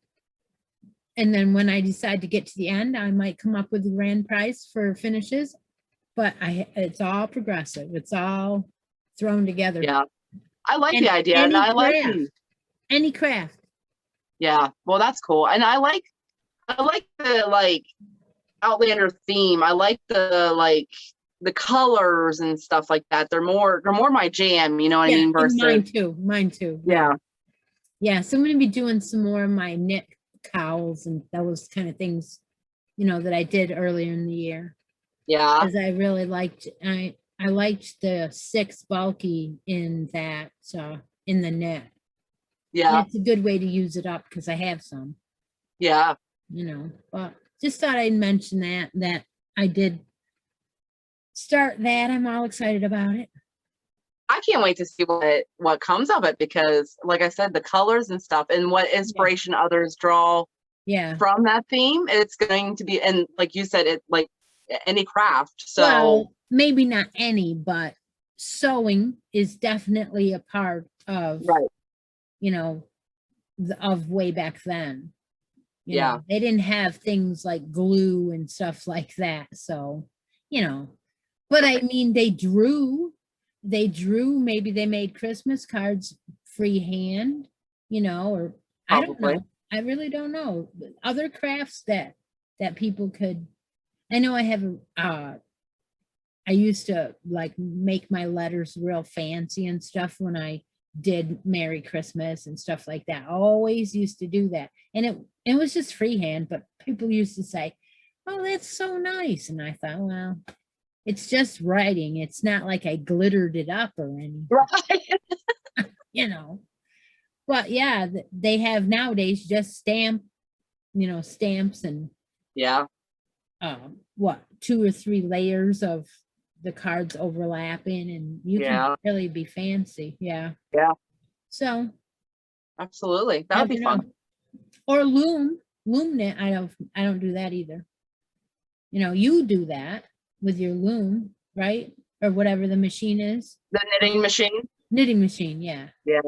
Speaker 2: And then when I decide to get to the end, I might come up with a grand prize for finishes, but it's all progressive. It's all thrown together.
Speaker 1: yeah, I like
Speaker 2: And
Speaker 1: the idea, and I like
Speaker 2: any craft.
Speaker 1: yeah. Well, that's cool, and I like the Outlander theme. I like the colors and stuff like that. They're more my jam. You know what I mean? Versus
Speaker 2: Mine too.
Speaker 1: yeah.
Speaker 2: Yeah. So I'm going to be doing some more of my knit cowls and those kind of things, that I did earlier in the year.
Speaker 1: Yeah.
Speaker 2: Because I really liked, I liked the 6 bulky in that, in the knit.
Speaker 1: Yeah.
Speaker 2: And it's a good way to use it up because I have some.
Speaker 1: Yeah.
Speaker 2: But just thought I'd mention that I did start that. I'm all excited about it.
Speaker 1: I can't wait to see what comes of it because, like I said, the colors and stuff and what inspiration others draw from that theme. It's going to be, and like you said, it like any craft. So
Speaker 2: well, maybe not any, but sewing is definitely a part of of way back then. You know, they didn't have things like glue and stuff like that. So, but I mean, they drew, maybe they made Christmas cards freehand, or I don't know. I really don't know. Other crafts that people could, I know I have, I used to like make my letters real fancy and stuff when I did Merry Christmas and stuff like that. I always used to do that. And it was just freehand, but people used to say, oh, that's so nice. And I thought, well, it's just writing. It's not like I glittered it up or anything.
Speaker 1: Right.
Speaker 2: But yeah, they have nowadays just stamps and 2 or 3 layers of the cards overlapping, and you can really be fancy. Yeah. So
Speaker 1: absolutely, that would be fun.
Speaker 2: Or loom knit. I don't do that either. You do that with your loom, right? Or whatever the machine is.
Speaker 1: The knitting machine.
Speaker 2: Knitting machine, yeah.
Speaker 1: Yeah.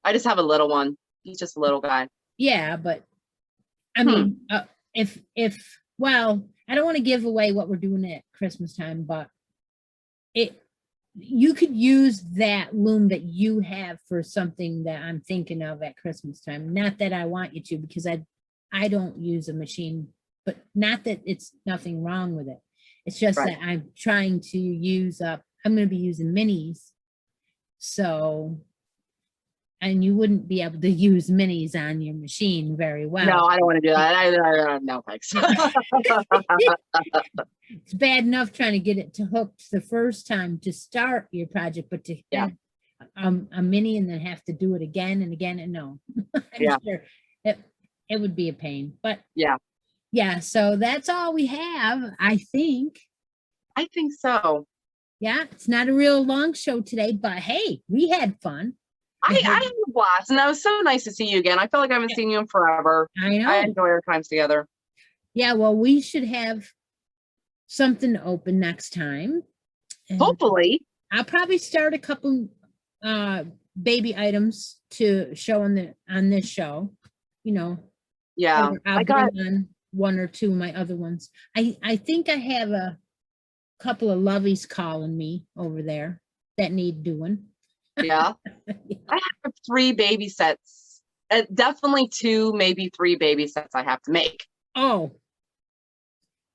Speaker 1: I just have a little one. He's just a little guy.
Speaker 2: Yeah, but I mean, well, I don't want to give away what we're doing at Christmas time, but you could use that loom that you have for something that I'm thinking of at Christmas time. Not that I want you to, because I don't use a machine, but not that it's nothing wrong with it. It's just that I'm trying to use up, I'm going to be using minis. So, and you wouldn't be able to use minis on your machine very well.
Speaker 1: No, I don't want to do that. No, thanks.
Speaker 2: It's bad enough trying to get it to hook the first time to start your project, but to have a mini and then have to do it again and again, and no. I'm sure it would be a pain, but so that's all we have. I think
Speaker 1: so.
Speaker 2: Yeah, it's not a real long show today, but hey, we had fun.
Speaker 1: I had a blast, and that was so nice to see you again. I feel like I haven't seen you in forever.
Speaker 2: I know.
Speaker 1: I enjoy our times together.
Speaker 2: Yeah, well, we should have something open next time. And
Speaker 1: hopefully.
Speaker 2: I'll probably start a couple baby items to show on this show.
Speaker 1: Yeah.
Speaker 2: I'll bring on 1 or 2 of my other ones. I think I have a couple of lovies calling me over there that need doing.
Speaker 1: Yeah. I have 3 baby sets. Definitely 2, maybe 3 baby sets I have to make.
Speaker 2: Oh,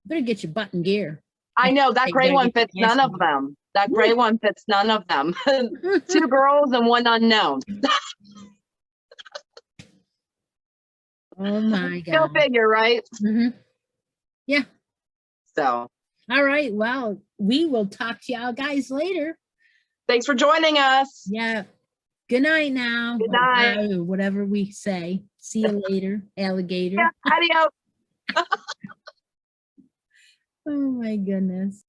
Speaker 2: better get your button gear.
Speaker 1: I know that gray one fits none of them. That gray one fits none of them. 2 girls and 1 unknown.
Speaker 2: Oh my God.
Speaker 1: Go figure, right?
Speaker 2: Mm-hmm. Yeah.
Speaker 1: So.
Speaker 2: All right. Well, we will talk to y'all guys later.
Speaker 1: Thanks for joining us.
Speaker 2: Yeah. Good night now.
Speaker 1: Good
Speaker 2: or
Speaker 1: night.
Speaker 2: bye, or whatever we say. See you later, alligator.
Speaker 1: Yeah, adios.
Speaker 2: Oh my goodness.